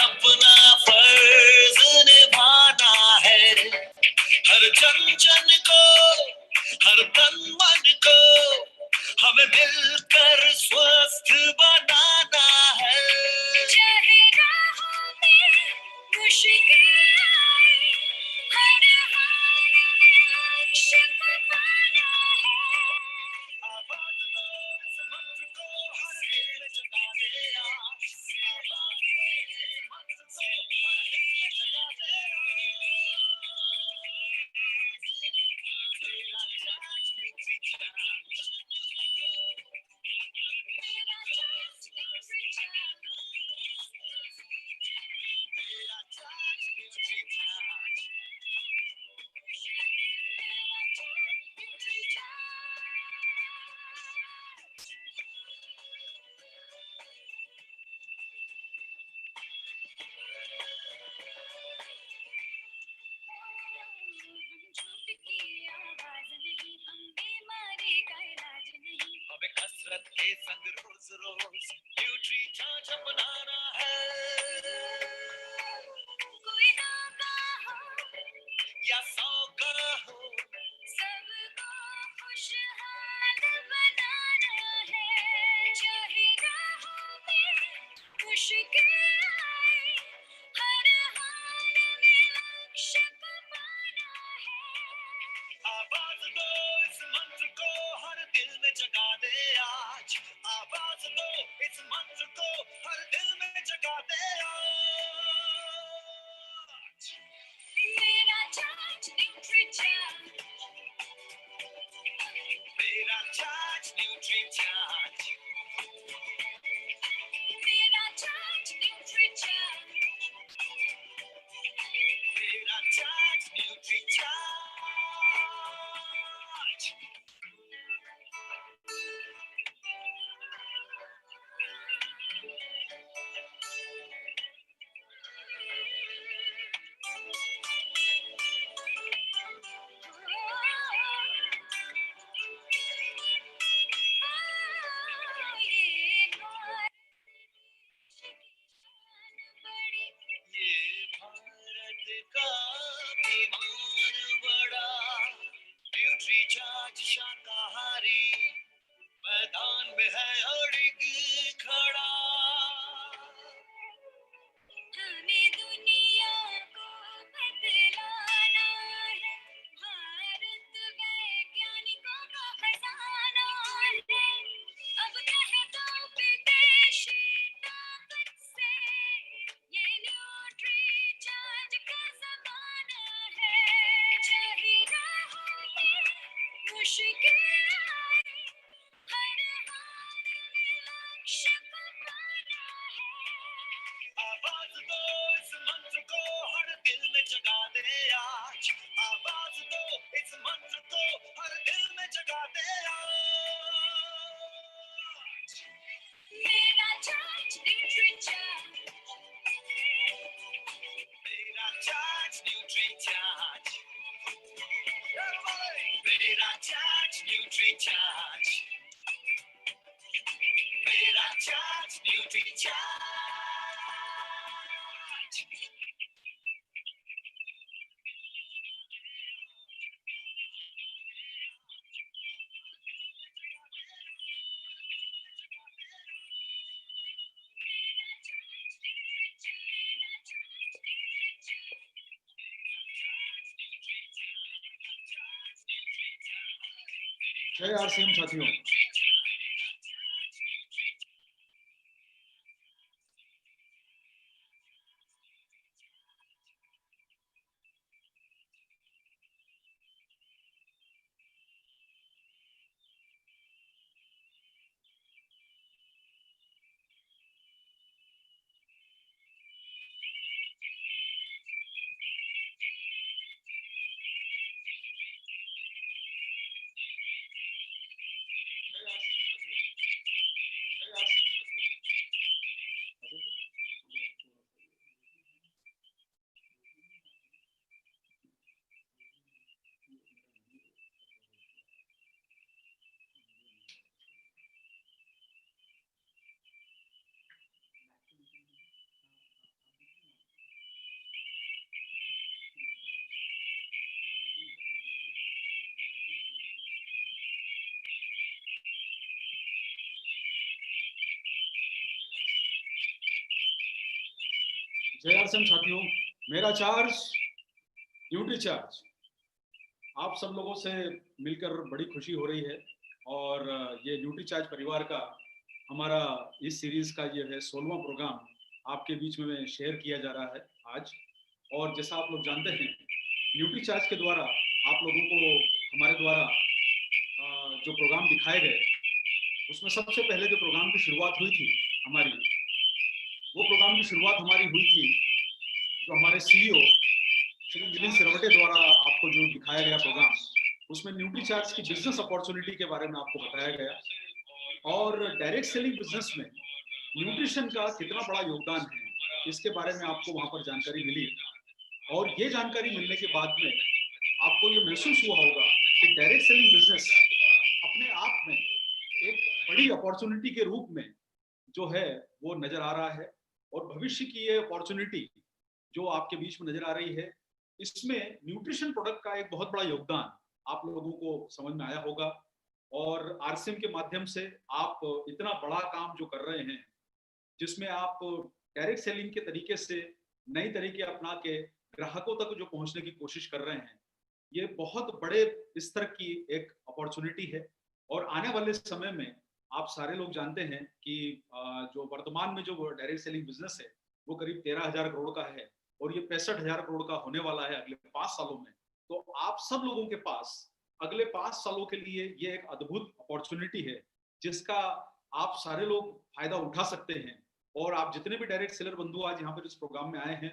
अपना फर्ज निभाना है, हर जन जन को, हर तन मन को हमें मिलकर स्वस्थ बनाना है। चाहे राहों में मुश्किल आए, हर हाल में लक्ष्य को पाना है। आवाज दो इस मंत्र को हर दिल में जगा दे आज, आवाज दो इस मंत्र को हर दिल में जगा दे आज। मेरा चार्ज न्यूट्री चार्ज, मेरा चार्ज न्यूट्री चार्ज, मेरा चार्ज न्यूट्री चार्ज, मेरा चार्ज न्यूट्री चार्ज। झूठ की आवाज नहीं, हम बीमारी का इलाज नहीं, हमें कसरत के संग रोज रोज न्यूट्री चार्ज अपनाना है। कोई 9 का हो या 100 का हो, सबको खुशहाल बनाना है। चाहे राहों में मुश्किल आए, हर हाल में लक्ष्य को पाना है। आवाज दो इस मंत्र को हर दिल में जगा दे आज, आवाज दो इस मंत्र को हर दिल में जगा दे आज। मेरा चार्ज न्यूट्री चार्ज, मेरा चार्ज न्यूट्री चार्ज, मेरा चार्ज न्यूट्री चार्ज, मेरा चार्ज न्यूट्री चार्ज। ये भारत का अभिमान बड़ा, न्यूट्री चार्ज शाकाहारी मैदान में है अड़िग खड़ा। हमें दुनिया को बदलाना है, भारत वैज्ञानिकों का खजाना है। अब कहे तो विदेशी ताकत से, ये न्यूट्री चार्ज का जमाना है। चाहे राहों में मुश्किल आए, हर हाल में लक्ष्य को पाना है। आवाज दो इस मंत्र को हर दिल में जगा दे आज, आवाज दो इस मंत्र को हर दिल में जगा दे आज। मेरा चार्ज न्यूट्री चार्ज, मेरा चार्ज न्यूट्री चार्ज, मेरा चार्ज न्यूट्री चार्ज, मेरा चार्ज न्यूट्री चार्ज। जय आरसीएम साथियों, जय आरसीएम साथियों, मेरा चार्ज न्यूट्री चार्ज। आप सब लोगों से मिलकर बड़ी खुशी हो रही है और ये न्यूट्री चार्ज परिवार का हमारा इस सीरीज का ये है 16वां प्रोग्राम आपके बीच में शेयर किया जा रहा है आज। और जैसा आप लोग जानते हैं, न्यूट्री चार्ज के द्वारा आप लोगों को हमारे द्वारा जो प्रोग्राम दिखाए गए, उसमें सबसे पहले जो प्रोग्राम की शुरुआत हुई थी हमारी, वो प्रोग्राम की शुरुआत हमारी हुई थी जो हमारे सीईओ श्री मिलिंद सिरवटे द्वारा आपको जो दिखाया गया प्रोग्राम, उसमें न्यूट्री चार्ज की बिजनेस अपॉर्चुनिटी के बारे में आपको बताया गया और डायरेक्ट सेलिंग बिजनेस में न्यूट्रिशन का कितना बड़ा योगदान है, इसके बारे में आपको वहां पर जानकारी मिली। और ये जानकारी मिलने के बाद में आपको ये महसूस हुआ होगा कि डायरेक्ट सेलिंग बिजनेस अपने आप में एक बड़ी अपॉर्चुनिटी के रूप में जो है वो नजर आ रहा है। और भविष्य की ये अपॉर्चुनिटी जो आपके बीच में नजर आ रही है, इसमें न्यूट्रिशन प्रोडक्ट का एक बहुत बड़ा योगदान आप लोगों को समझ में आया होगा। और आरसीएम के माध्यम से आप इतना बड़ा काम जो कर रहे हैं, जिसमें आप डायरेक्ट सेलिंग के तरीके से नई तरीके अपना के ग्राहकों तक जो पहुंचने की कोशिश कर रहे हैं, ये बहुत बड़े स्तर की एक अपॉर्चुनिटी है। और आने वाले समय में आप सारे लोग जानते हैं कि जो वर्तमान में जो डायरेक्ट सेलिंग बिजनेस है, वो करीब 13,000 करोड़ का है और ये 65,000 करोड़ का होने वाला है अगले 5 सालों में। तो आप सब लोगों के पास अगले 5 सालों के लिए ये एक अद्भुत अपॉर्चुनिटी है, जिसका आप सारे लोग फायदा उठा सकते हैं। और आप जितने भी डायरेक्ट सेलर बंधु आज यहाँ पर इस प्रोग्राम में आए हैं,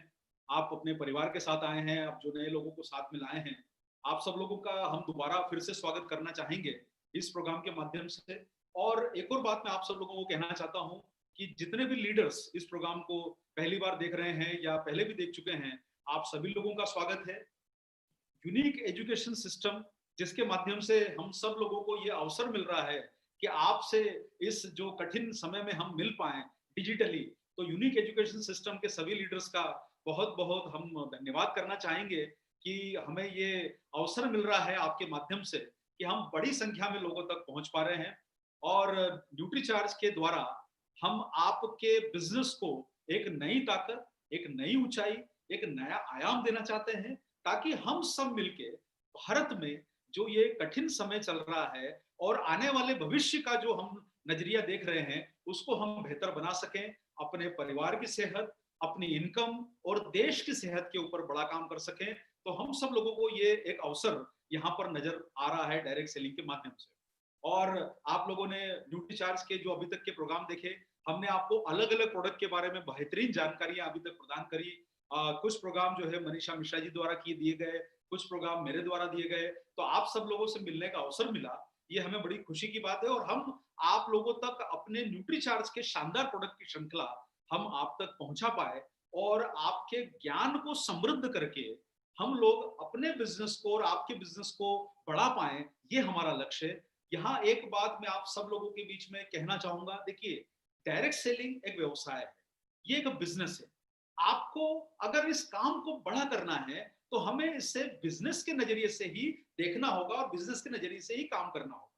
आप अपने परिवार के साथ आए हैं, आप जो नए लोगों को साथ में लाए हैं, आप सब लोगों का हम दोबारा फिर से स्वागत करना चाहेंगे इस प्रोग्राम के माध्यम से। और एक और बात मैं आप सब लोगों को कहना चाहता हूं कि जितने भी लीडर्स इस प्रोग्राम को पहली बार देख रहे हैं या पहले भी देख चुके हैं, आप सभी लोगों का स्वागत है। यूनिक एजुकेशन सिस्टम, जिसके माध्यम से हम सब लोगों को ये अवसर मिल रहा है कि आपसे इस जो कठिन समय में हम मिल पाए डिजिटली, तो यूनिक एजुकेशन सिस्टम के सभी लीडर्स का बहुत बहुत हम धन्यवाद करना चाहेंगे कि हमें ये अवसर मिल रहा है आपके माध्यम से कि हम बड़ी संख्या में लोगों तक पहुंच पा रहे हैं। और न्यूट्री चार्ज के द्वारा हम आपके बिजनेस को एक नई ताकत, एक नई ऊंचाई, एक नया आयाम देना चाहते हैं, ताकि हम सब मिलके भारत में जो ये कठिन समय चल रहा है और आने वाले भविष्य का जो हम नजरिया देख रहे हैं, उसको हम बेहतर बना सकें, अपने परिवार की सेहत, अपनी इनकम और देश की सेहत के ऊपर बड़ा काम कर सकें। तो हम सब लोगों को ये एक अवसर यहाँ पर नजर आ रहा है डायरेक्ट सेलिंग के माध्यम से। और आप लोगों ने न्यूट्री चार्ज के जो अभी तक के प्रोग्राम देखे, हमने आपको अलग अलग प्रोडक्ट के बारे में बेहतरीन जानकारियां अभी तक प्रदान करी। कुछ प्रोग्राम जो है मनीषा मिश्रा जी द्वारा किए दिए गए, कुछ प्रोग्राम मेरे द्वारा दिए गए। तो आप सब लोगों से मिलने का अवसर मिला, ये हमें बड़ी खुशी की बात है। और हम आप लोगों तक अपने न्यूट्री चार्ज के शानदार प्रोडक्ट की श्रृंखला हम आप तक पहुंचा पाए और आपके ज्ञान को समृद्ध करके हम लोग अपने बिजनेस को और आपके बिजनेस को बढ़ा पाए, ये हमारा लक्ष्य है। यहाँ एक बात मैं आप सब लोगों के बीच में कहना चाहूंगा, देखिए, डायरेक्ट सेलिंग एक व्यवसाय है, ये एक बिजनेस है। आपको अगर इस काम को बड़ा करना है तो हमें इसे बिजनेस के नजरिए से ही देखना होगा और बिजनेस के नजरिए से ही काम करना होगा।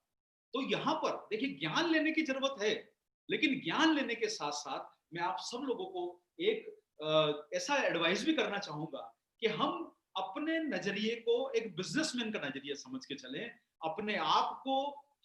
तो यहाँ पर देखिए, ज्ञान लेने की जरूरत है, लेकिन ज्ञान लेने के साथ साथ मैं आप सब लोगों को एक ऐसा एडवाइस भी करना चाहूंगा कि हम अपने नजरिए को एक बिजनेसमैन का नजरिया समझ के चलें, अपने आप को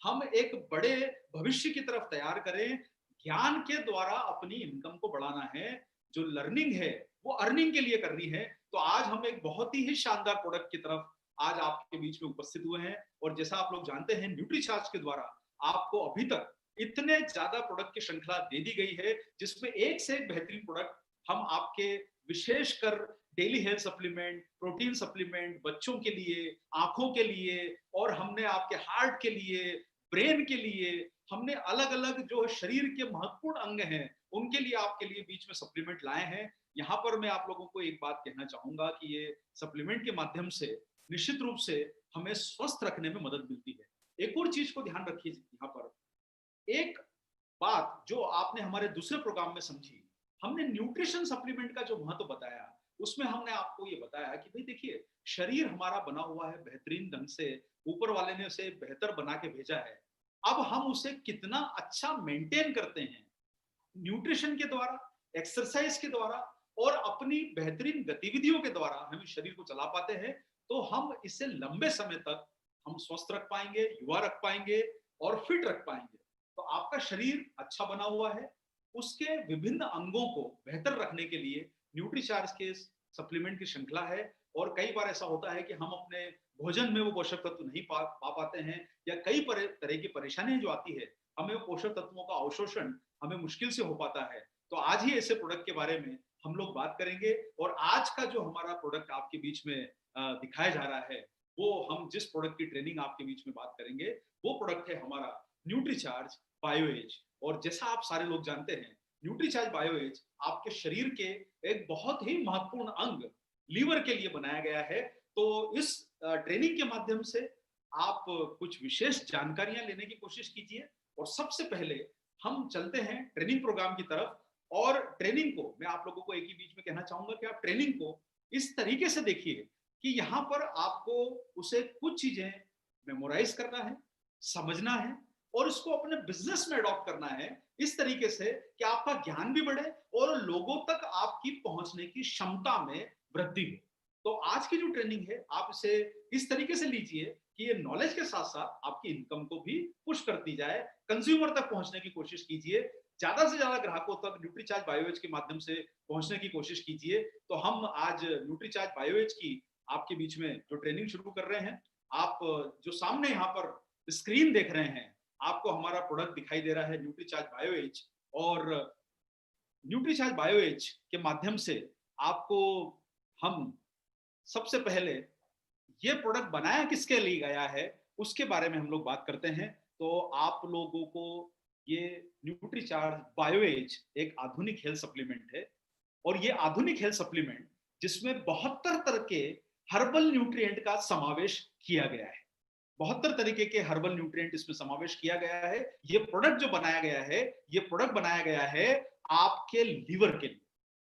हम एक बड़े भविष्य की तरफ तैयार करें। ज्ञान के द्वारा अपनी इनकम को बढ़ाना है, जो लर्निंग है वो अर्निंग के लिए करनी है। तो आज हम एक बहुत ही शानदार प्रोडक्ट की तरफ आज आपके बीच में उपस्थित हुए हैं। और जैसा आप लोग जानते हैं, न्यूट्री चार्ज के द्वारा आपको अभी तक इतने ज्यादा प्रोडक्ट की श्रृंखला दे दी गई है, जिसमें एक से एक बेहतरीन प्रोडक्ट हम आपके विशेषकर daily health supplement, protein supplement, बच्चों के लिए, आंखों के लिए, और हमने आपके हार्ट के लिए, ब्रेन के लिए, हमने अलग अलग जो शरीर के महत्वपूर्ण अंग हैं उनके लिए आपके लिए बीच में सप्लीमेंट लाए हैं। यहाँ पर मैं आप लोगों को एक बात कहना चाहूंगा कि ये सप्लीमेंट के माध्यम से निश्चित रूप से हमें स्वस्थ रखने में मदद मिलती है। एक और चीज को ध्यान रखिए, यहाँ पर एक बात जो आपने हमारे दूसरे प्रोग्राम में समझी, हमने न्यूट्रिशन सप्लीमेंट का जो महत्व बताया, उसमें हमने आपको ये बताया कि भाई देखिए, शरीर हमारा बना हुआ है बेहतरीन ढंग से, ऊपर वाले ने उसे बेहतर बना के भेजा है। अब हम उसे कितना अच्छा मेंटेन करते हैं न्यूट्रिशन के द्वारा, एक्सरसाइज के द्वारा और अपनी बेहतरीन गतिविधियों के द्वारा हम इस शरीर को चला पाते हैं, तो हम इसे लंबे समय तक हम स्वस्थ रख पाएंगे, युवा रख पाएंगे और फिट रख पाएंगे। तो आपका शरीर अच्छा बना हुआ है, उसके विभिन्न अंगों को बेहतर रखने के लिए न्यूट्रीचार्ज के सप्लीमेंट की श्रृंखला है। और कई बार ऐसा होता है कि हम अपने भोजन में वो पोषक तत्व नहीं पा पाते हैं, या कई तरह की परेशानियां जो आती है, हमें वो पोषक तत्वों का अवशोषण हमें मुश्किल से हो पाता है। तो आज ही ऐसे प्रोडक्ट के बारे में हम लोग बात करेंगे। और आज का जो हमारा प्रोडक्ट आपके बीच में दिखाया जा रहा है, वो हम जिस प्रोडक्ट की ट्रेनिंग आपके बीच में बात करेंगे, वो प्रोडक्ट है हमारा न्यूट्रीचार्ज बायोएज। और जैसा आप सारे लोग जानते हैं, न्यूट्रीचार्ज बायोएज आपके शरीर के एक बहुत ही महत्वपूर्ण अंग लीवर के लिए बनाया गया है। तो इस ट्रेनिंग के माध्यम से आप कुछ विशेष जानकारियां लेने की कोशिश कीजिए। और सबसे पहले हम चलते हैं ट्रेनिंग प्रोग्राम की तरफ। और ट्रेनिंग को मैं आप लोगों को एक ही बीच में कहना चाहूंगा कि आप ट्रेनिंग को इस तरीके से देखिए कि यहाँ पर आपको उसे कुछ चीजें मेमोराइज करना है, समझना है और इसको अपने बिजनेस में अडॉप्ट करना है, इस तरीके से कि आपका ज्ञान भी बढ़े और लोगों तक आपकी पहुंचने की क्षमता में वृद्धि हो। तो आज की जो ट्रेनिंग है, आप इसे इस तरीके से लीजिए कि ये नॉलेज के साथ साथ आपकी इनकम को भी पुश करती जाए, कंज्यूमर तक पहुंचने की कोशिश कीजिए, ज्यादा से ज्यादा ग्राहकों तक न्यूट्रीचार्ज बायोएज के माध्यम से पहुंचने की कोशिश कीजिए। तो हम आज न्यूट्रीचार्ज बायोएज की आपके बीच में जो ट्रेनिंग शुरू कर रहे हैं, आप जो सामने यहाँ पर स्क्रीन देख रहे हैं, आपको हमारा प्रोडक्ट दिखाई दे रहा है न्यूट्रीचार्ज बायोएज। और न्यूट्रीचार्ज बायोएज के माध्यम से आपको हम सबसे पहले ये प्रोडक्ट बनाया किसके लिए गया है उसके बारे में हम लोग बात करते हैं। तो आप लोगों को ये न्यूट्रीचार्ज बायोएज एक आधुनिक हेल्थ सप्लीमेंट है। और ये आधुनिक हेल्थ सप्लीमेंट जिसमें 72 तरह के हर्बल न्यूट्रिएंट का समावेश किया गया है, 72 तरीके के हर्बल न्यूट्रिएंट इसमें समावेश किया गया है। ये प्रोडक्ट जो बनाया गया है, ये प्रोडक्ट बनाया गया है आपके लीवर के लिए।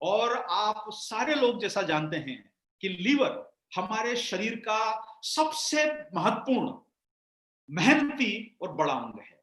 और आप सारे लोग जैसा जानते हैं कि लीवर हमारे शरीर का सबसे महत्वपूर्ण, मेहनती और बड़ा अंग है।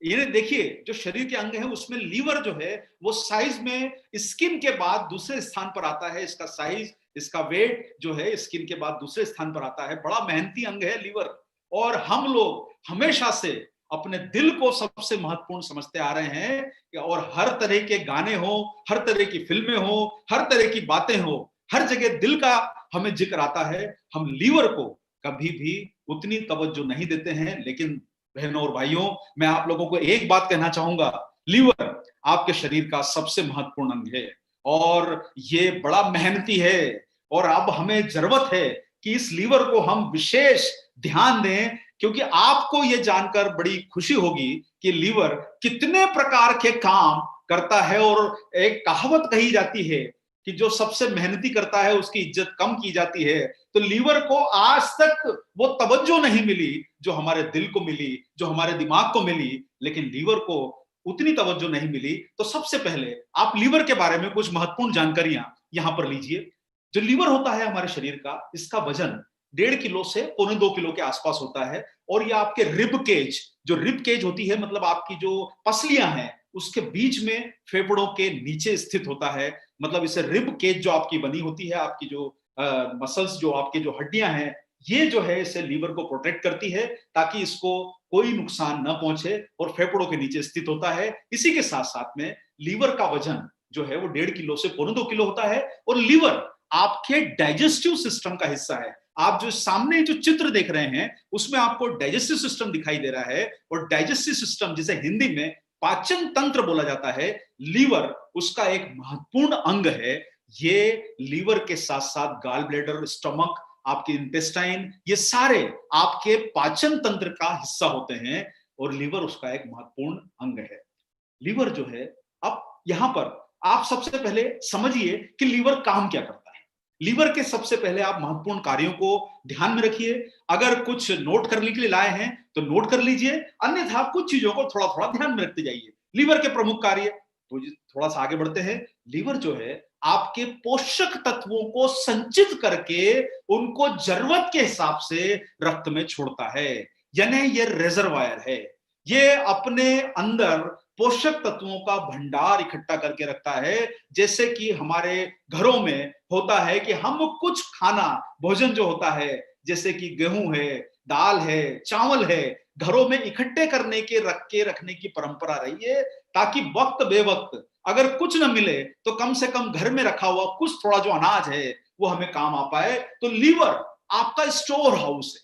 ये देखिए, जो शरीर के अंग है उसमें लीवर जो है वो साइज में स्किन के बाद दूसरे स्थान पर आता है। इसका साइज, इसका वेट जो है स्किन के बाद दूसरे स्थान पर आता है। बड़ा मेहनती अंग है लीवर। और हम लोग हमेशा से अपने दिल को सबसे महत्वपूर्ण समझते आ रहे हैं। और हर तरह के गाने हो, हर तरह की फिल्में हो, हर तरह की बातें हो, हर जगह दिल का हमें जिक्र आता है। हम लीवर को कभी भी उतनी तवज्जो नहीं देते हैं। लेकिन बहनों और भाइयों, मैं आप लोगों को एक बात कहना चाहूंगा, लीवर आपके शरीर का सबसे महत्वपूर्ण अंग है और ये बड़ा मेहनती है। और अब हमें जरूरत है कि इस लीवर को हम विशेष ध्यान दें, क्योंकि आपको ये जानकर बड़ी खुशी होगी कि लीवर कितने प्रकार के काम करता है। और एक कहावत कही जाती है कि जो सबसे मेहनती करता है उसकी इज्जत कम की जाती है। तो लीवर को आज तक वो तवज्जो नहीं मिली जो हमारे दिल को मिली, जो हमारे दिमाग को मिली, लेकिन लीवर को उतनी तवज्जो नहीं मिली। तो सबसे पहले आप लीवर के बारे में कुछ महत्वपूर्ण जानकारियां यहां पर लीजिए। जो लीवर होता है हमारे शरीर का, इसका वजन 1.5 किलो से 2.25 किलो के आसपास होता है। और ये आपके रिब केज, जो रिब केज होती है, मतलब आपकी जो पसलियां हैं, उसके बीच में फेफड़ों के नीचे स्थित होता है। मतलब इसे रिब केज जो आपकी बनी होती है, आपकी जो मसल्स, जो आपके जो हड्डियां हैं, ये जो है इसे लीवर को प्रोटेक्ट करती है ताकि इसको कोई नुकसान न पहुंचे, और फेफड़ों के नीचे स्थित होता है। इसी के साथ साथ में लीवर का वजन जो है वो 1.5 किलो से 2.25 किलो होता है। और लीवर आपके डाइजेस्टिव सिस्टम का हिस्सा है। आप जो सामने जो चित्र देख रहे हैं उसमें आपको डाइजेस्टिव सिस्टम दिखाई दे रहा है। और डाइजेस्टिव सिस्टम, जिसे हिंदी में पाचन तंत्र बोला जाता है, लीवर उसका एक महत्वपूर्ण अंग है। ये लीवर के साथ साथ गॉल ब्लैडर, स्टमक, आपके इंटेस्टाइन, ये सारे आपके पाचन तंत्र का हिस्सा होते हैं और लीवर उसका एक महत्वपूर्ण अंग है। लीवर जो है, अब यहां पर आप सबसे पहले समझिए कि लीवर काम क्या करता है। लीवर के सबसे पहले आप महत्वपूर्ण कार्यों को ध्यान में रखिए। अगर कुछ नोट करने के लिए लाए हैं तो नोट कर लीजिए, अन्यथा कुछ चीजों को थोड़ा थोड़ा ध्यान में रखते जाइए। लीवर के प्रमुख कार्य, तो थोड़ा सा आगे बढ़ते हैं। लीवर जो है आपके पोषक तत्वों को संचित करके उनको जरूरत के हिसाब से रक्त में छोड़ता है, यानी ये रिजर्वायर है। ये अपने अंदर पोषक तत्वों का भंडार इकट्ठा करके रखता है। जैसे कि हमारे घरों में होता है कि हम कुछ खाना भोजन जो होता है, जैसे कि गेहूं है, दाल है, चावल है, घरों में इकट्ठे करने के रखने की परंपरा रही है, ताकि वक्त बेवक्त अगर कुछ न मिले तो कम से कम घर में रखा हुआ कुछ थोड़ा जो अनाज है वो हमें काम आ पाए। तो लीवर आपका स्टोर हाउस है।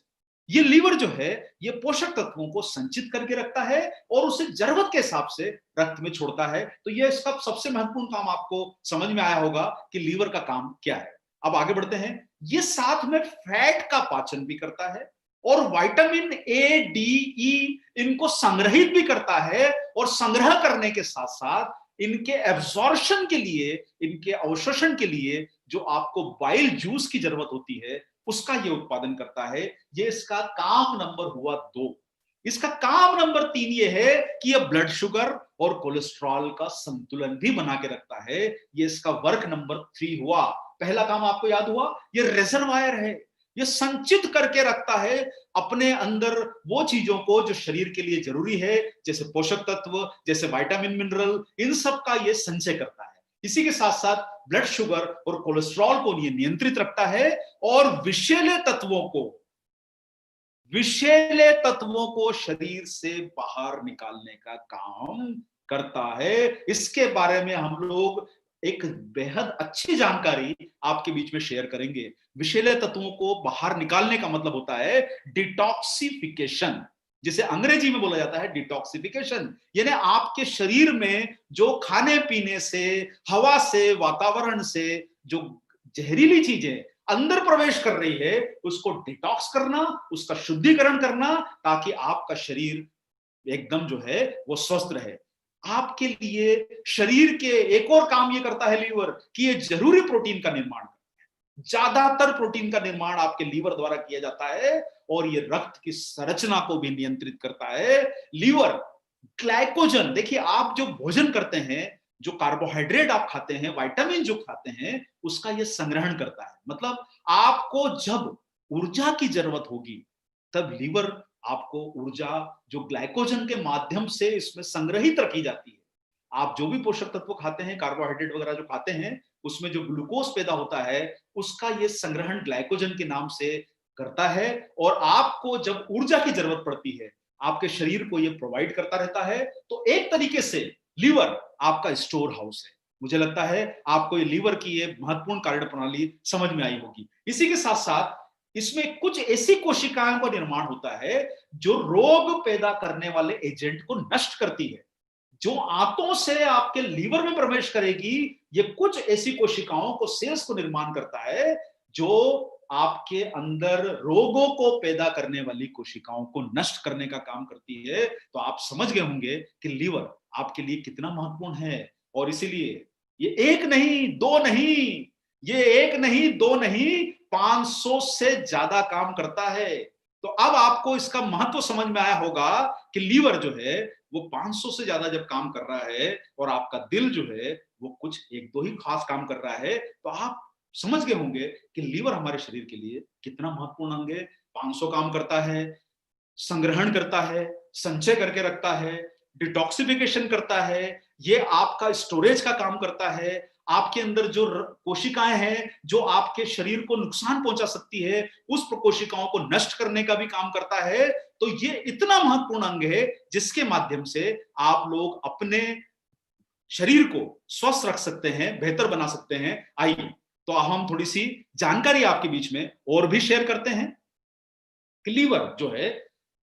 ये लीवर जो है ये पोषक तत्वों को संचित करके रखता है और उसे जरूरत के हिसाब से रक्त में छोड़ता है। तो ये इसका सबसे महत्वपूर्ण काम आपको समझ में आया होगा कि लीवर का काम क्या है। अब आगे बढ़ते हैं। ये साथ में फैट का पाचन भी करता है और विटामिन ए, डी, ई इनको संग्रहित भी करता है, और संग्रह करने के साथ साथ इनके एब्जॉर्प्शन के लिए, इनके अवशोषण के लिए जो आपको बाइल जूस की जरूरत होती है उसका ये उत्पादन करता है। ये इसका काम नंबर हुआ 2। इसका काम नंबर 3 ये है कि ये ब्लड शुगर और कोलेस्ट्रॉल का संतुलन भी बना के रखता है। ये इसका वर्क नंबर 3 हुआ। पहला काम आपको याद हुआ, ये रिजर्वायर है, ये संचित करके रखता है अपने अंदर वो चीजों को जो शरीर के लिए जरूरी है, जैसे पोषक तत्व, जैसे विटामिन, मिनरल, इन सब का ये संचय करता है। इसी के साथ साथ ब्लड शुगर और कोलेस्ट्रॉल को ये नियंत्रित रखता है और विषैले तत्वों को शरीर से बाहर निकालने का काम करता है। इसके बारे में हम लोग एक बेहद अच्छी जानकारी आपके बीच में शेयर करेंगे। विषैले तत्वों को बाहर निकालने का मतलब होता है डिटॉक्सिफिकेशन, जिसे अंग्रेजी में बोला जाता है डिटॉक्सिफिकेशन। यानी आपके शरीर में जो खाने पीने से, हवा से, वातावरण से जो जहरीली चीजें अंदर प्रवेश कर रही है उसको डिटॉक्स करना, उसका शुद्धिकरण करना, ताकि आपका शरीर एकदम जो है वो स्वस्थ रहे। आपके लिए शरीर के एक और काम ये करता है लीवर, कि ये जरूरी प्रोटीन का निर्माण करता है। ज्यादातर प्रोटीन का निर्माण आपके लीवर द्वारा किया जाता है और ये रक्त की संरचना को भी नियंत्रित करता है। लीवर ग्लाइकोजन, देखिए आप जो भोजन करते हैं, जो कार्बोहाइड्रेट आप खाते हैं, विटामिन जो खाते हैं, उसका ये संग्रहण करता है। मतलब आपको जब ऊर्जा की जरूरत होगी तब लीवर आपको ऊर्जा जो ग्लाइकोजन के माध्यम से इसमें संग्रहित रखी जाती है। आप जो भी पोषक तत्व खाते हैं, कार्बोहाइड्रेट वगैरह जो खाते हैं, उसमें जो ग्लूकोज पैदा होता है उसका ये संग्रहण ग्लाइकोजन के नाम से करता है, और आपको जब ऊर्जा की जरूरत पड़ती है आपके शरीर को ये प्रोवाइड करता रहता है। तो एक तरीके से लीवर आपका स्टोर हाउस है। मुझे लगता है आपको ये लीवर की ये महत्वपूर्ण कार्य प्रणाली समझ में आई होगी। इसी के साथ साथ इसमें कुछ ऐसी कोशिकाओं का निर्माण होता है जो रोग पैदा करने वाले एजेंट को नष्ट करती है। जो आंतों से आपके लीवर में प्रवेश करेगी, ये कुछ ऐसी कोशिकाओं को, सेल्स को निर्माण करता है जो आपके अंदर रोगों को पैदा करने वाली कोशिकाओं को नष्ट करने का काम करती है। तो आप समझ गए होंगे कि लीवर आपके लिए कितना महत्वपूर्ण है। और इसीलिए ये एक नहीं, दो नहीं, ये एक नहीं, दो नहीं, 500 से ज्यादा काम करता है। तो अब आपको इसका महत्व समझ में आया होगा कि लीवर जो है वो 500 से ज्यादा जब काम कर रहा है और आपका दिल जो है वो कुछ एक दो ही खास काम कर रहा है, तो आप समझ गए होंगे कि लीवर हमारे शरीर के लिए कितना महत्वपूर्ण अंग है। 500 काम करता है, संग्रहण करता है, संचय करके रखता है, डिटॉक्सिफिकेशन करता है, ये आपका स्टोरेज का काम करता है। आपके अंदर जो कोशिकाएं हैं जो आपके शरीर को नुकसान पहुंचा सकती है, उस कोशिकाओं को नष्ट करने का भी काम करता है। तो ये इतना महत्वपूर्ण अंग है जिसके माध्यम से आप लोग अपने शरीर को स्वस्थ रख सकते हैं, बेहतर बना सकते हैं। आइए तो हम थोड़ी सी जानकारी आपके बीच में और भी शेयर करते हैं। लीवर जो है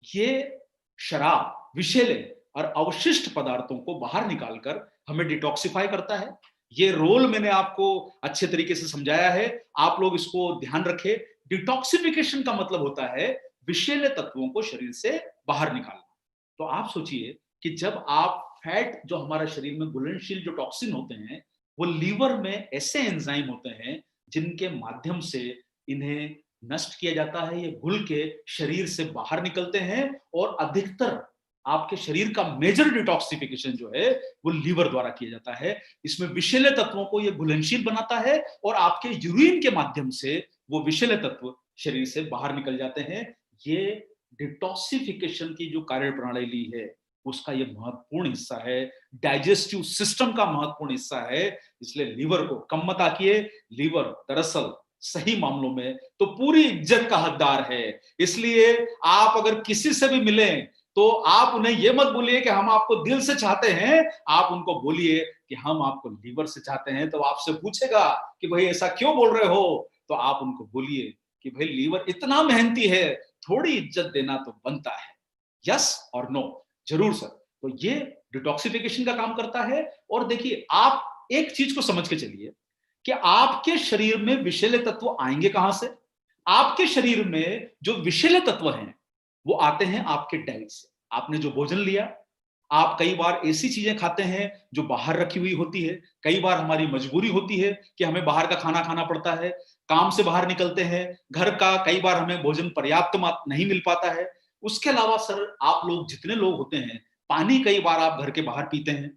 ये शराब, विषैले और अवशिष्ट पदार्थों को बाहर निकालकर हमें डिटॉक्सिफाई करता है। ये रोल मैंने आपको अच्छे तरीके से समझाया है, आप लोग इसको ध्यान रखें। डिटॉक्सिफिकेशन का मतलब होता है विषैले तत्वों को शरीर से बाहर निकालना। तो आप सोचिए कि जब आप फैट, जो हमारा शरीर में घुलनशील जो टॉक्सिन होते हैं, वो लीवर में ऐसे एंजाइम होते हैं जिनके माध्यम से इन्हें नष्ट किया जाता है। ये घुल के शरीर से बाहर निकलते हैं और अधिकतर आपके शरीर का मेजर डिटॉक्सिफिकेशन जो है वो लीवर द्वारा किया जाता है। इसमें विषैले तत्वों को ये घुलनशील बनाता है और आपके यूरिन के माध्यम से वो विषैले तत्व शरीर से बाहर निकल जाते हैं। ये डिटॉक्सिफिकेशन की जो कार्य प्रणाली है उसका ये महत्वपूर्ण हिस्सा है, डाइजेस्टिव सिस्टम का महत्वपूर्ण हिस्सा है। इसलिए लीवर को कम मत आकिए। लीवर दरअसल सही मामलों में तो पूरी इज्जत का हकदार है। इसलिए आप अगर किसी से भी मिलें तो आप उन्हें यह मत बोलिए कि हम आपको दिल से चाहते हैं, आप उनको बोलिए कि हम आपको लीवर से चाहते हैं। तो आपसे पूछेगा कि भाई ऐसा क्यों बोल रहे हो, तो आप उनको बोलिए कि भाई लीवर इतना मेहनती है, थोड़ी इज्जत देना तो बनता है। यस और नो, जरूर सर। तो ये डिटॉक्सिफिकेशन का काम करता है। और देखिए, आप एक चीज को समझ के चलिए कि आपके शरीर में विषैले तत्व आएंगे कहां से। आपके शरीर में जो विषैले तत्व हैं वो आते हैं आपके डाइट से। आपने जो भोजन लिया, आप कई बार ऐसी चीजें खाते हैं जो बाहर रखी हुई होती है। कई बार हमारी मजबूरी होती है कि हमें बाहर का खाना खाना पड़ता है, काम से बाहर निकलते हैं, घर का कई बार हमें भोजन पर्याप्त नहीं मिल पाता है। उसके अलावा सर, आप लोग जितने लोग होते हैं, पानी कई बार आप घर के बाहर पीते हैं,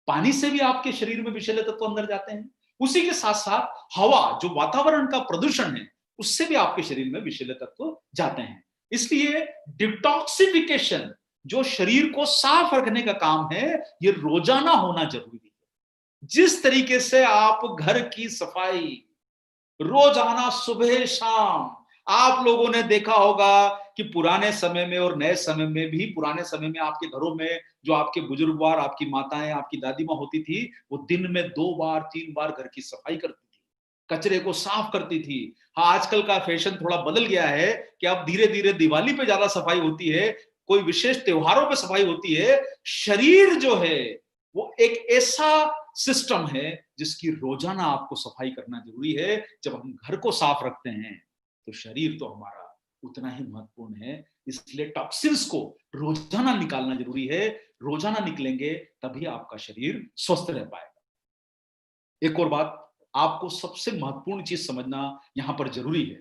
पानी से भी आपके शरीर में विषैले तत्व अंदर जाते हैं। उसी के साथ साथ हवा, जो वातावरण का प्रदूषण है, उससे भी आपके शरीर में विषैले तत्व जाते हैं। इसलिए डिटॉक्सिफिकेशन, जो शरीर को साफ रखने का काम है, ये रोजाना होना जरूरी है। जिस तरीके से आप घर की सफाई रोजाना सुबह शाम, आप लोगों ने देखा होगा कि पुराने समय में और नए समय में भी, पुराने समय में आपके घरों में जो आपके बुजुर्गवार, आपकी माताएं, आपकी दादी माँ होती थी, वो दिन में 2 बार 3 बार घर की सफाई करती थी, कचरे को साफ करती थी। हाँ, आजकल का फैशन थोड़ा बदल गया है कि अब धीरे धीरे दिवाली पे ज्यादा सफाई होती है, कोई विशेष त्योहारों पे सफाई होती है। शरीर जो है वो एक ऐसा सिस्टम है जिसकी रोजाना आपको सफाई करना जरूरी है। जब हम घर को साफ रखते हैं तो शरीर तो हमारा उतना ही महत्वपूर्ण है। इसलिए टॉक्सिन्स को रोजाना निकालना जरूरी है। रोजाना निकलेंगे तभी आपका शरीर स्वस्थ रह पाएगा। एक और बात, आपको सबसे महत्वपूर्ण चीज समझना यहां पर जरूरी है।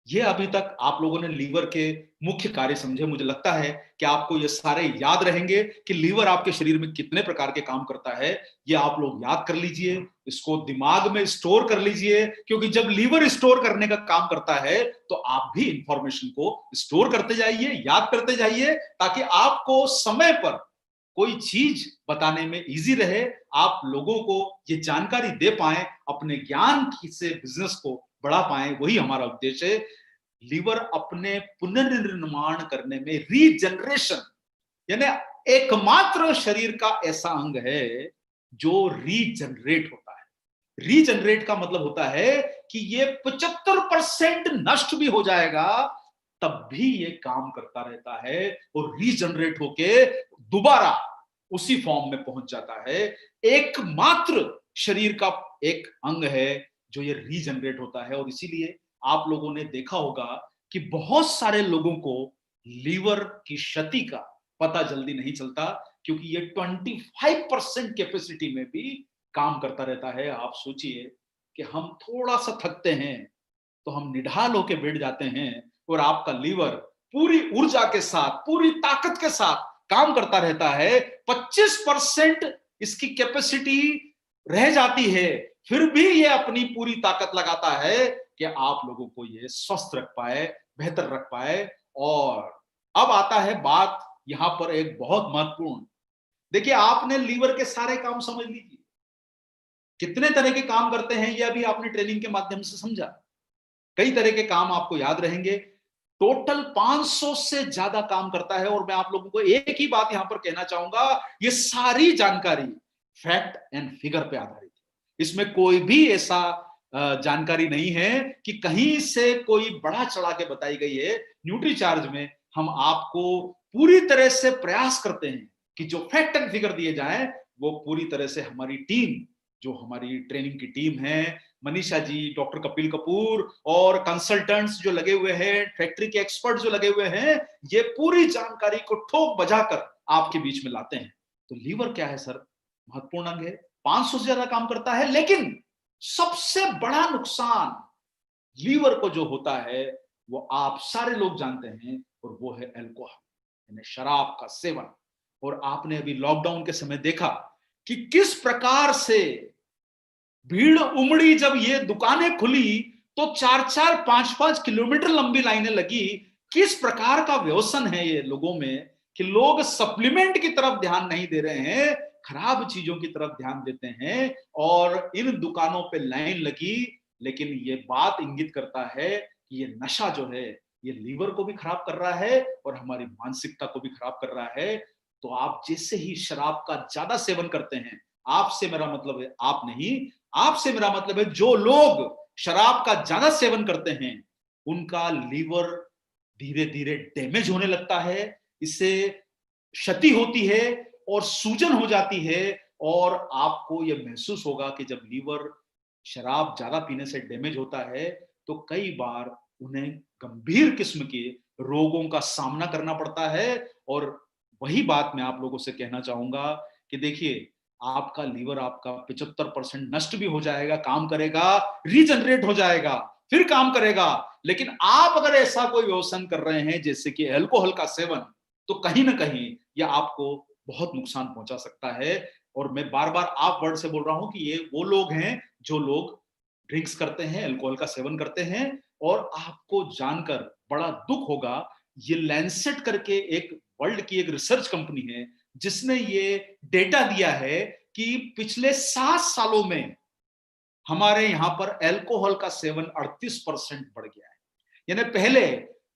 ये अभी तक आप लोगों ने लीवर के मुख्य कार्य समझे। मुझे लगता है कि आपको ये सारे याद रहेंगे कि लीवर आपके शरीर में कितने प्रकार के काम करता है। ये आप लोग याद कर लीजिए, इसको दिमाग में स्टोर कर लीजिए, क्योंकि जब लीवर स्टोर करने का काम करता है तो आप भी इंफॉर्मेशन को स्टोर करते जाइए, याद करते जाइए, ताकि आपको समय पर कोई चीज बताने में इजी रहे, आप लोगों को ये जानकारी दे पाए, अपने ज्ञान से बिजनेस को बढ़ा पाए। वही हमारा उद्देश्य है। लीवर अपने पुनर्निर्माण करने में, रीजनरेशन, यानी एकमात्र शरीर का ऐसा अंग है जो रीजनरेट होता है। रीजनरेट का मतलब होता है कि ये 75% नष्ट भी हो जाएगा तब भी ये काम करता रहता है और रीजनरेट होके दोबारा उसी फॉर्म में पहुंच जाता है। एकमात्र शरीर का एक अंग है जो ये रीजनरेट होता है। और इसीलिए आप लोगों ने देखा होगा कि बहुत सारे लोगों को लीवर की क्षति का पता जल्दी नहीं चलता, क्योंकि ये 25% कैपेसिटी में भी काम करता रहता है। आप सोचिए कि हम थोड़ा सा थकते हैं तो हम निढाल होके बैठ जाते हैं और आपका लीवर पूरी ऊर्जा के साथ, पूरी ताकत के साथ काम करता रहता है। 25% इसकी कैपेसिटी रह जाती है, फिर भी ये अपनी पूरी ताकत लगाता है कि आप लोगों को ये स्वस्थ रख पाए, बेहतर रख पाए। और अब आता है बात यहां पर एक बहुत महत्वपूर्ण। देखिए, आपने लीवर के सारे काम समझ लीजिए, कितने तरह के काम करते हैं ये अभी आपने ट्रेनिंग के माध्यम से समझा। कई तरह के काम आपको याद रहेंगे। टोटल 500 से ज्यादा काम करता है। और मैं आप लोगों को एक ही बात यहां पर कहना चाहूंगा, ये सारी जानकारी फैक्ट एंड फिगर पे आधारित है। इसमें कोई भी ऐसा जानकारी नहीं है कि कहीं से कोई बढ़ा चढ़ा के बताई गई है। न्यूट्रीचार्ज में हम आपको पूरी तरह से प्रयास करते हैं कि जो फैक्ट एंड फिगर दिए जाएं वो पूरी तरह से हमारी टीम, जो हमारी ट्रेनिंग की टीम है, मनीषा जी, डॉक्टर कपिल कपूर और कंसल्टेंट्स जो लगे हुए हैं, फैक्ट्री के एक्सपर्ट जो लगे हुए हैं, ये पूरी जानकारी को ठोक बजाकर आपके बीच में लाते हैं। तो लीवर क्या है सर? महत्वपूर्ण अंग है, 500 से ज्यादा काम करता है। लेकिन सबसे बड़ा नुकसान लीवर को जो होता है वो आप सारे लोग जानते हैं, और वो है अल्कोहल, यानी शराब का सेवन। और आपने अभी लॉकडाउन के समय देखा कि किस प्रकार से भीड़ उमड़ी। जब ये दुकानें खुली तो 4-4, 5-5 किलोमीटर लंबी लाइनें लगी। किस प्रकार का व्यसन है ये लोगों में कि लोग सप्लीमेंट की तरफ ध्यान नहीं दे रहे हैं, खराब चीजों की तरफ ध्यान देते हैं और इन दुकानों पे लाइन लगी। लेकिन ये बात इंगित करता है कि ये नशा जो है ये लीवर को भी खराब कर रहा है और हमारी मानसिकता को भी खराब कर रहा है। तो आप जैसे ही शराब का ज्यादा सेवन करते हैं, आपसे मेरा मतलब है आप नहीं, आपसे मेरा मतलब है जो लोग शराब का ज्यादा सेवन करते हैं उनका लीवर धीरे धीरे डैमेज होने लगता है, इससे क्षति होती है और सूजन हो जाती है। और आपको यह महसूस होगा कि जब लीवर शराब ज्यादा पीने से डैमेज होता है तो कई बार उन्हें गंभीर किस्म के रोगों का सामना करना पड़ता है। और वही बात मैं आप लोगों से कहना चाहूंगा कि देखिए, आपका लीवर आपका 75% नष्ट भी हो जाएगा, काम करेगा, रीजनरेट हो जाएगा, फिर काम करेगा। लेकिन आप अगर ऐसा कोई व्यसन कर रहे हैं जैसे कि अल्कोहल का सेवन, तो कहीं ना कहीं यह आपको बहुत नुकसान पहुंचा सकता है। और मैं बार बार आप वर्ड से बोल रहा हूं कि ये वो लोग हैं जो लोग ड्रिंक्स करते हैं, अल्कोहल का सेवन करते हैं। और आपको जानकर बड़ा दुख होगा, ये लैंसेट करके एक वर्ल्ड की एक रिसर्च कंपनी है जिसने ये डेटा दिया है कि पिछले 7 सालों में हमारे यहां पर अल्कोहल का सेवन 38% बढ़ गया है। यानी पहले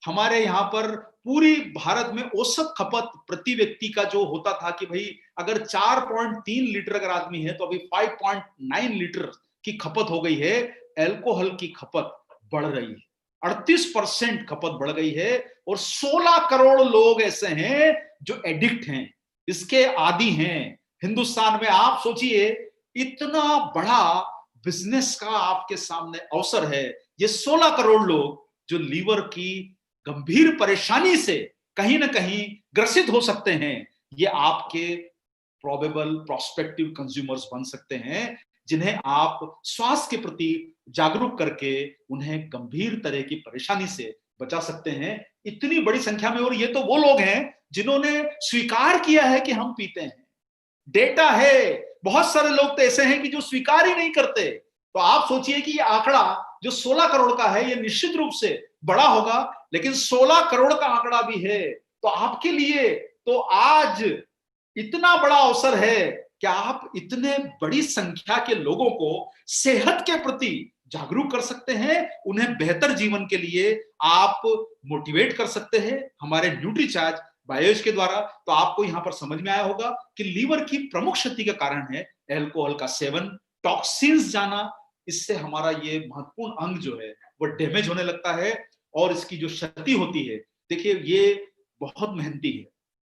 हमारे यहां पर पूरी भारत में औसत खपत प्रति व्यक्ति का जो होता था कि भाई अगर 4.3 लीटर अगर आदमी है तो अभी 5.9 लीटर की खपत हो गई है। अल्कोहल की खपत बढ़ रही है, 38% खपत बढ़ गई है। और 16 करोड़ लोग ऐसे हैं जो एडिक्ट हैं, इसके आदी हैं हिंदुस्तान में। आप सोचिए, इतना बड़ा बिजनेस का आपके सामने अवसर है। ये 16 करोड़ लोग जो लीवर की गंभीर परेशानी से कहीं ना कहीं ग्रसित हो सकते हैं, ये आपके प्रोबेबल प्रोस्पेक्टिव कंज्यूमर्स बन सकते हैं, जिन्हें आप स्वास्थ्य के प्रति जागरूक करके उन्हें गंभीर तरह की परेशानी से बचा सकते हैं। इतनी बड़ी संख्या में। और ये तो वो लोग हैं जिन्होंने स्वीकार किया है कि हम पीते हैं। डेटा है, बहुत सारे लोग तो ऐसे हैं कि जो स्वीकार ही नहीं करते। तो आप सोचिए कि ये आंकड़ा जो 16 करोड़ का है ये निश्चित रूप से बड़ा होगा, लेकिन 16 करोड़ का आंकड़ा भी है। तो आपके लिए तो आज इतना बड़ा अवसर है कि आप इतने बड़ी संख्या के लोगों को सेहत के प्रति जागरूक कर सकते हैं, उन्हें बेहतर जीवन के लिए आप मोटिवेट कर सकते हैं हमारे न्यूट्रीचार्ज बायोएज के द्वारा। तो आपको यहां पर समझ में आया होगा कि लीवर की प्रमुख क्षति का कारण है अल्कोहल का सेवन, टॉक्सिन्स जाना। इससे हमारा ये महत्वपूर्ण अंग जो है वो डैमेज होने लगता है और इसकी जो क्षति होती है, देखिए ये बहुत मेहनती है।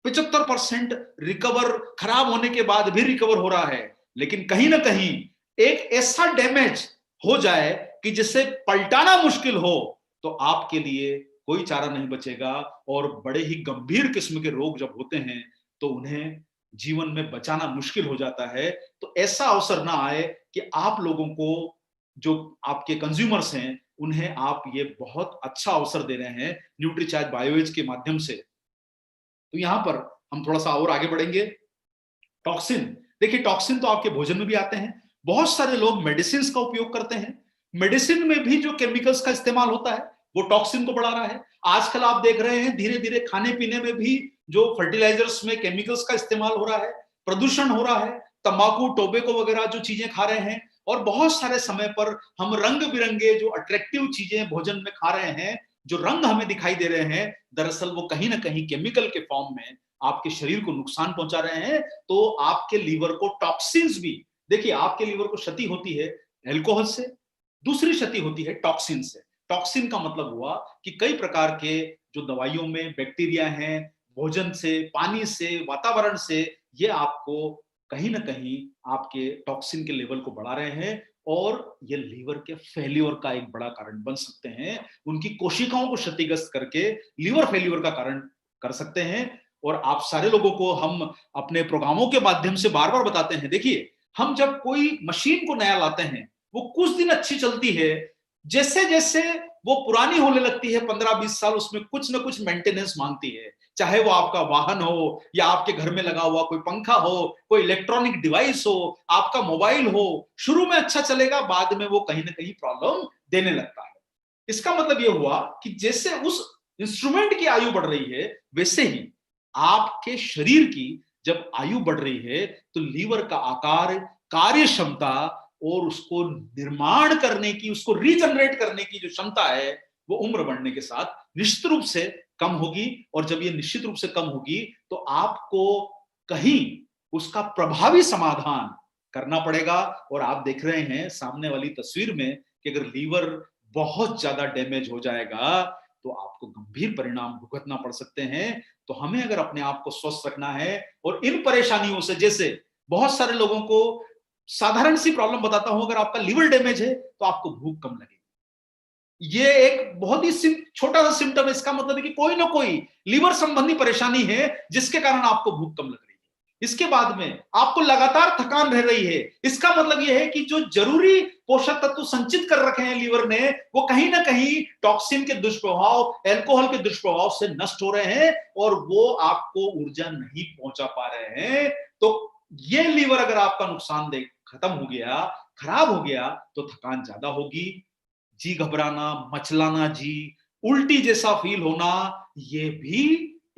75% रिकवर, खराब होने के बाद भी रिकवर हो रहा है, लेकिन कहीं ना कहीं एक ऐसा डैमेज हो जाए कि जिसे पलटाना मुश्किल हो तो आपके लिए कोई चारा नहीं बचेगा। और बड़े ही गंभीर किस्म के रोग जब होते हैं तो उन्हें जीवन में बचाना मुश्किल हो जाता है। तो ऐसा अवसर ना आए कि आप लोगों को, जो आपके कंज्यूमर्स हैं, उन्हें आप ये बहुत अच्छा अवसर दे रहे हैं न्यूट्रीचार्ज बायोएज के माध्यम से। तो यहां पर हम थोड़ा सा और आगे बढ़ेंगे। टॉक्सिन, देखिए टॉक्सिन तो आपके भोजन में भी आते हैं। बहुत सारे लोग मेडिसिन का उपयोग करते हैं, मेडिसिन में भी जो केमिकल्स का इस्तेमाल होता है वो टॉक्सिन को बढ़ा रहा है। आजकल आप देख रहे हैं धीरे धीरे खाने पीने में भी जो फर्टिलाइजर्स में केमिकल्स का इस्तेमाल हो रहा है, प्रदूषण हो रहा है, तंबाकू टोबैको वगैरह जो चीजें खा रहे हैं। और बहुत सारे समय पर हम रंग बिरंगे जो अट्रैक्टिव चीजें भोजन में खा रहे हैं, जो रंग हमें दिखाई दे रहे हैं, दरअसल वो कहीं ना कहीं केमिकल के फॉर्म में आपके शरीर को नुकसान पहुंचा रहे हैं। तो आपके लीवर को टॉक्सिन्स भी, देखिए आपके लीवर को क्षति होती है अल्कोहल से, दूसरी क्षति होती है टॉक्सिन से। टॉक्सिन का मतलब हुआ कि कई प्रकार के जो दवाइयों में बैक्टीरिया हैं, भोजन से, पानी से, वातावरण से, ये आपको कहीं ना कहीं आपके टॉक्सिन के लेवल को बढ़ा रहे हैं और ये लीवर के फेल्योर का एक बड़ा कारण बन सकते हैं। उनकी कोशिकाओं को क्षतिग्रस्त करके लीवर फेल्योर का कारण कर सकते हैं। और आप सारे लोगों को हम अपने प्रोग्रामों के माध्यम से बार बार बताते हैं, देखिए हम जब कोई मशीन को नया लाते हैं वो कुछ दिन अच्छी चलती है, जैसे जैसे वो पुरानी होने लगती है 15-20 साल, उसमें कुछ ना कुछ मेंटेनेंस मांगती है। चाहे वो आपका वाहन हो या आपके घर में लगा हुआ कोई पंखा हो, कोई इलेक्ट्रॉनिक डिवाइस हो, आपका मोबाइल हो, शुरू में अच्छा चलेगा, बाद में वो कहीं ना कहीं प्रॉब्लम देने लगता है। इसका मतलब ये हुआ कि जैसे उस इंस्ट्रूमेंट की आयु बढ़ रही है वैसे ही आपके शरीर की जब आयु बढ़ रही है तो लीवर का आकार, कार्य क्षमता और उसको निर्माण करने की, उसको रीजनरेट करने की जो क्षमता है वो उम्र बढ़ने के साथ निश्चित रूप से कम होगी। और जब ये निश्चित रूप से कम होगी तो आपको कहीं उसका प्रभावी समाधान करना पड़ेगा। और आप देख रहे हैं सामने वाली तस्वीर में कि अगर लीवर बहुत ज्यादा डैमेज हो जाएगा तो आपको गंभीर परिणाम भुगतना पड़ सकते हैं। तो हमें अगर अपने आप को स्वस्थ रखना है और इन परेशानियों से, जैसे बहुत सारे लोगों को साधारण सी प्रॉब्लम बताता हूं, अगर आपका लीवर डैमेज है तो आपको भूख कम लगेगी। ये एक बहुत ही छोटा सा सिम्टम है, इसका मतलब है कि कोई ना कोई लीवर संबंधी परेशानी है जिसके कारण आपको भूख कम लग रही है। इसके बाद में आपको लगातार थकान रह रही है, इसका मतलब यह है कि जो जरूरी पोषक तत्व संचित कर रखे हैं लीवर ने वो कहीं ना कहीं टॉक्सिन के दुष्प्रभाव, अल्कोहल के दुष्प्रभाव से नष्ट हो रहे हैं और वो आपको ऊर्जा नहीं पहुंचा पा रहे हैं। तो ये लीवर अगर आपका नुकसान देख खत्म हो गया, खराब हो गया, तो थकान ज्यादा होगी, जी घबराना, मचलाना, जी उल्टी जैसा फील होना, ये भी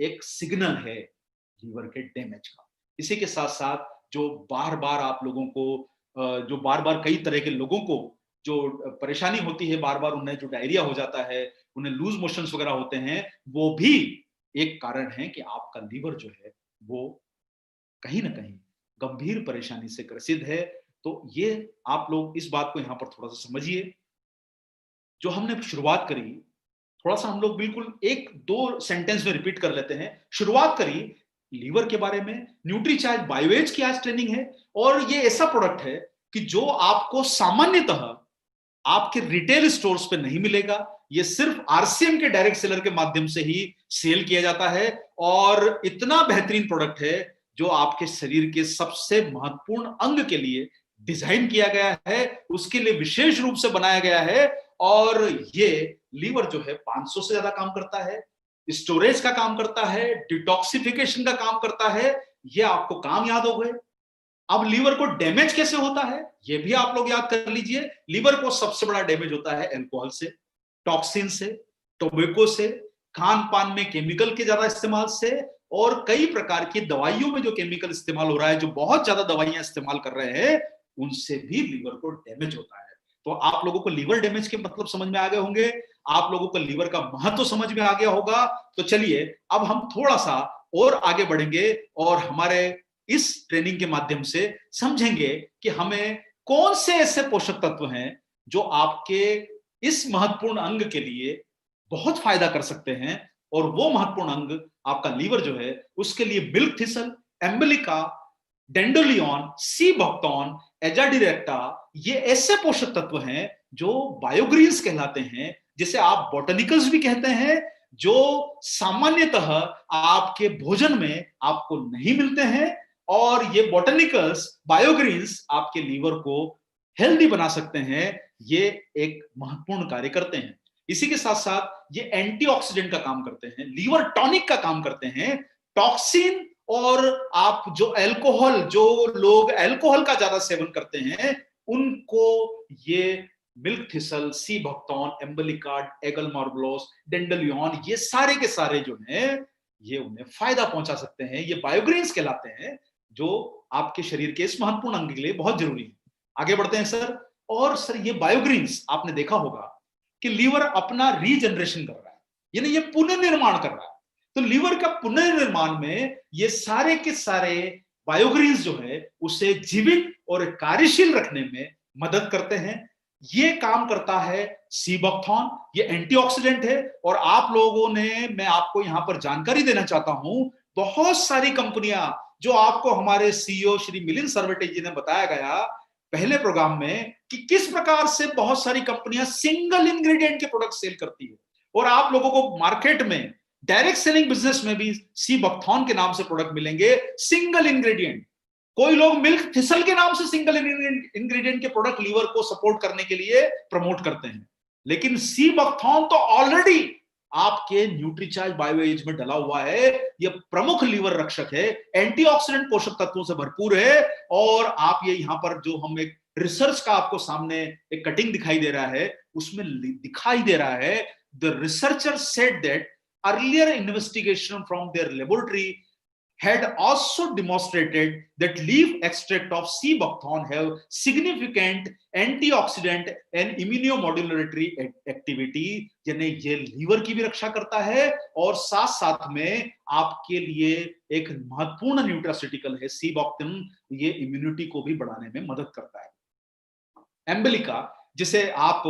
एक सिग्नल है लीवर के डैमेज का। इसी के साथ साथ जो बार बार आप लोगों को, जो बार बार कई तरह के लोगों को जो परेशानी होती है, बार बार उन्हें जो डायरिया हो जाता है, उन्हें लूज मोशंस वगैरह होते हैं, वो भी एक कारण है कि आपका लीवर जो है वो कहीं ना कहीं गंभीर परेशानी से ग्रसित है। तो ये आप लोग इस बात को यहां पर थोड़ा सा समझिए। जो हमने शुरुआत करी, थोड़ा सा हम लोग बिल्कुल एक दो सेंटेंस में रिपीट कर लेते हैं। शुरुआत करी लीवर के बारे में, न्यूट्रीचार्ज बायोएज की आज ट्रेनिंग है और ये ऐसा प्रोडक्ट है कि जो आपको सामान्यतः आपके रिटेल स्टोर्स पे नहीं मिलेगा। ये सिर्फ आरसीएम के डायरेक्ट सेलर के माध्यम से ही सेल किया जाता है और इतना बेहतरीन प्रोडक्ट है जो आपके शरीर के सबसे महत्वपूर्ण अंग के लिए डिजाइन किया गया है, उसके लिए विशेष रूप से बनाया गया है। और ये लीवर जो है 500 से ज्यादा काम करता है, स्टोरेज का काम करता है, डिटॉक्सिफिकेशन का काम करता है। ये आपको काम याद हो गए। अब लीवर को डैमेज कैसे होता है ये भी आप लोग याद कर लीजिए। लीवर को सबसे बड़ा डैमेज होता है अल्कोहल से, टॉक्सिन से, टोबैको से, खान पान में केमिकल के ज्यादा इस्तेमाल से और कई प्रकार की दवाइयों में जो केमिकल इस्तेमाल हो रहा है, जो बहुत ज्यादा दवाइयां इस्तेमाल कर रहे हैं, उनसे भी लीवर को डैमेज होता है। तो आप लोगों को लीवर डैमेज के मतलब समझ में आ गए होंगे, आप लोगों को लीवर का महत्व समझ में आ गया होगा। तो चलिए अब हम थोड़ा सा और आगे बढ़ेंगे और हमारे इस ट्रेनिंग के माध्यम से समझेंगे कि हमें कौन से ऐसे पोषक तत्व हैं जो आपके इस महत्वपूर्ण अंग के लिए बहुत फायदा कर सकते हैं। और वो महत्वपूर्ण अंग आपका लीवर जो है उसके लिए मिल्क थिसल, एम्बलिका, डेंडोलियन, सी बक्टोन, एजाडिरेक्टा, ये ऐसे पोषक तत्व हैं जो बायोग्रीन्स कहलाते हैं, जिसे आप बॉटनिकल्स भी कहते हैं, जो सामान्यतः आपके भोजन में आपको नहीं मिलते हैं। और ये बॉटनिकल्स, बायोग्रीन्स आपके लीवर को हेल्दी बना सकते हैं, ये एक महत्वपूर्ण कार्य करते हैं। इसी के साथ साथ ये एंटीऑक्सीडेंट का काम करते हैं, लीवर टॉनिक का काम करते हैं। टॉक्सिन और आप जो अल्कोहल, जो लोग अल्कोहल का ज्यादा सेवन करते हैं, उनको ये मिल्क थिसल, सी बक्टोन, एम्बलिका, एगल मार्बलोस, डेंडलियन, ये सारे के सारे जो हैं ये उन्हें फायदा पहुंचा सकते हैं। ये बायोग्रीन्स कहलाते हैं जो आपके शरीर के इस महत्वपूर्ण अंग के लिए बहुत जरूरी है। आगे बढ़ते हैं सर। और सर ये बायोग्रीन्स आपने देखा होगा कि लीवर अपना रीजनरेशन कर रहा है, यानी ये पुनर्निर्माण कर रहा है। तो लीवर का पुनर्निर्माण में ये सारे के सारे बायोग्रीन्स जो है उसे जीवित और कार्यशील रखने में मदद करते हैं। ये काम करता है सीबक्थॉन, ये एंटीऑक्सीडेंट है। और आप लोगों ने, मैं आपको यहां पर जानकारी देना चाहता हूं, बहुत सारी कंपनियां जो आपको हमारे सीईओ श्री मिलिंद सरवटे जी ने बताया गया पहले प्रोग्राम में कि किस प्रकार से बहुत सारी कंपनियां सिंगल इंग्रेडिएंट के प्रोडक्ट सेल करती है। और आप लोगों को मार्केट में डायरेक्ट सेलिंग बिजनेस में भी सी बक्थॉन के नाम से प्रोडक्ट मिलेंगे, सिंगल इंग्रेडिएंट। कोई लोग मिल्क थिसल के नाम से सिंगल इंग्रेडिएंट के प्रोडक्ट लीवर को सपोर्ट करने के लिए प्रमोट करते हैं, लेकिन सी बक्थॉन तो ऑलरेडी आपके न्यूट्रीचार्ज बायोएज में डला हुआ है। यह प्रमुख लीवर रक्षक है, एंटीऑक्सीडेंट पोषक तत्वों से भरपूर है। और आप ये यहां पर जो हम एक रिसर्च का आपको सामने एक कटिंग दिखाई दे रहा है, उसमें दिखाई दे रहा है the researcher said that earlier investigation from their laboratory had also demonstrated that leaf extract of sea buckthorn have significant antioxidant and immunomodulatory activity, यानी ये लीवर की भी रक्षा करता है और साथ साथ में आपके लिए एक महत्वपूर्ण न्यूट्रास्यूटिकल है सी बक्थॉर्न, ये इम्यूनिटी को भी बढ़ाने में मदद करता है। एम्बेलिका, जिसे आप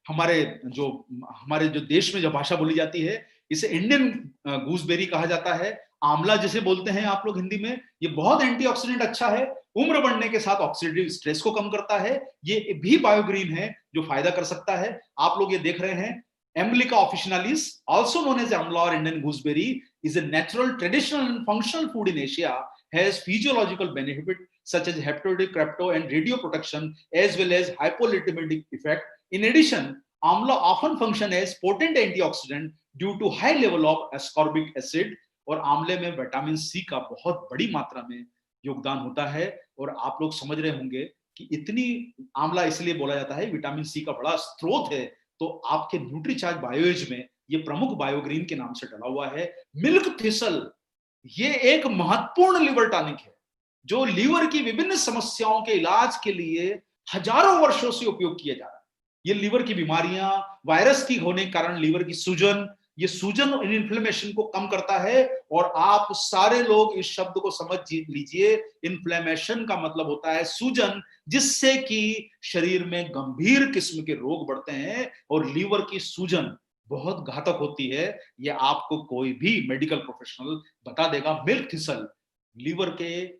हमारे जो देश में जो भाषा बोली जाती है, इसे इंडियन गूसबेरी कहा जाता है, आंवला जिसे बोलते हैं आप लोग हिंदी में। ये बहुत एंटीऑक्सीडेंट अच्छा है, उम्र बढ़ने के साथ ऑक्सीडेटिव स्ट्रेस को कम करता है, ये भी बायोग्रीन है जो फायदा कर सकता है। आप लोग ये देख रहे हैं, एम्बलिका ऑफिशिनालिस, आल्सो नोन एज आंवला और Indian gooseberry, is a natural, traditional and functional food in Asia, has physiological benefit such as hepatotic, crypto and radio protection as well as hypolipidemic effect. In addition, amla often function as potent antioxidant due to high level of ascorbic acid, और आंवले में vitamin C का बहुत बड़ी मात्रा में योगदान होता है। और आप लोग समझ रहे होंगे कि इतनी आंवला इसलिए बोला जाता है, विटामिन सी का बड़ा स्रोत है, तो आपके न्यूट्रीचार्ज बायोएज में ये प्रमुख बायोग्रीन के नाम से डला हुआ है। मिल्क थिसल, ये एक महत्वपूर्ण लिवर टॉनिक है जो लीवर की विभिन्न समस्याओं के इलाज के लिए हजारों वर्षों से उपयोग किया जा रहा है। ये लीवर की बीमारियां, वायरस की होने के कारण लीवर की सूजन, ये सूजन और इन्फ्लेमेशन को कम करता है। और आप सारे लोग इस शब्द को समझ लीजिए, इन्फ्लेमेशन का मतलब होता है सूजन, जिससे कि शरीर में गंभीर किस्म के रोग बढ़ते हैं और लीवर की सूजन बहुत घातक होती है। ये आपको कोई भी मेडिकल प्रोफेशनल बता देगा। मिल्क थिसल लीवर के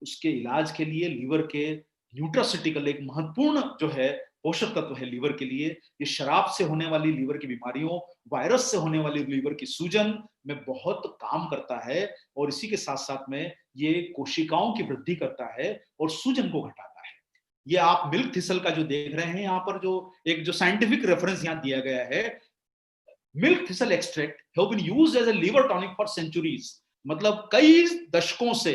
उसके इलाज के लिए, लीवर के न्यूट्रास्यूटिकल एक महत्वपूर्ण जो है पोषक तत्व है लीवर के लिए। ये शराब से होने वाली लीवर की बीमारियों, वायरस से होने वाली लीवर की सूजन में बहुत काम करता है, और इसी के साथ साथ में ये कोशिकाओं की वृद्धि करता है और सूजन को घटाता है। ये आप मिल्क थिसल का जो देख रहे हैं यहाँ पर, जो साइंटिफिक रेफरेंस यहाँ दिया गया है, milk thistle extract have been used as a liver tonic for centuries, मतलब कई दशकों से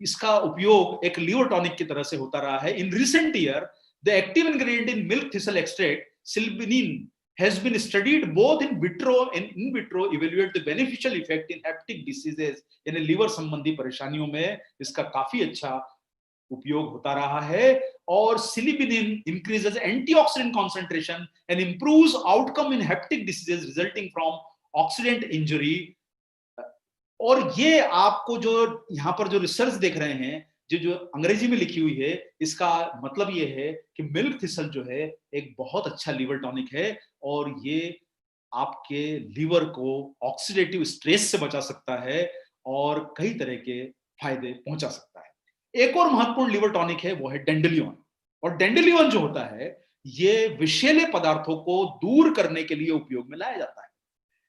इसका उपयोग एक लिवर टॉनिक की तरह से होता रहा है। In recent year the active ingredient in milk thistle extract, silbinin, has been studied both in vitro and in vitro, evaluate the beneficial effect in hepatic diseases, यानी लीवर संबंधी परेशानियों में इसका काफी अच्छा उपयोग होता रहा है। और silbinin increases antioxidant concentration and improves outcome in hepatic diseases resulting from oxidant injury। और ये आपको जो यहाँ पर जो रिसर्च देख रहे हैं, जो अंग्रेजी में लिखी हुई है, इसका मतलब ये है कि मिल्क थिसल जो है एक बहुत अच्छा लीवर टॉनिक है, और ये आपके लीवर को ऑक्सीडेटिव स्ट्रेस से बचा सकता है और कई तरह के फायदे पहुंचा सकता है। एक और महत्वपूर्ण लीवर टॉनिक है, वो है डेंडेलियन। और डेंडेलियन जो होता है, ये विषैले पदार्थों को दूर करने के लिए उपयोग में लाया जाता है।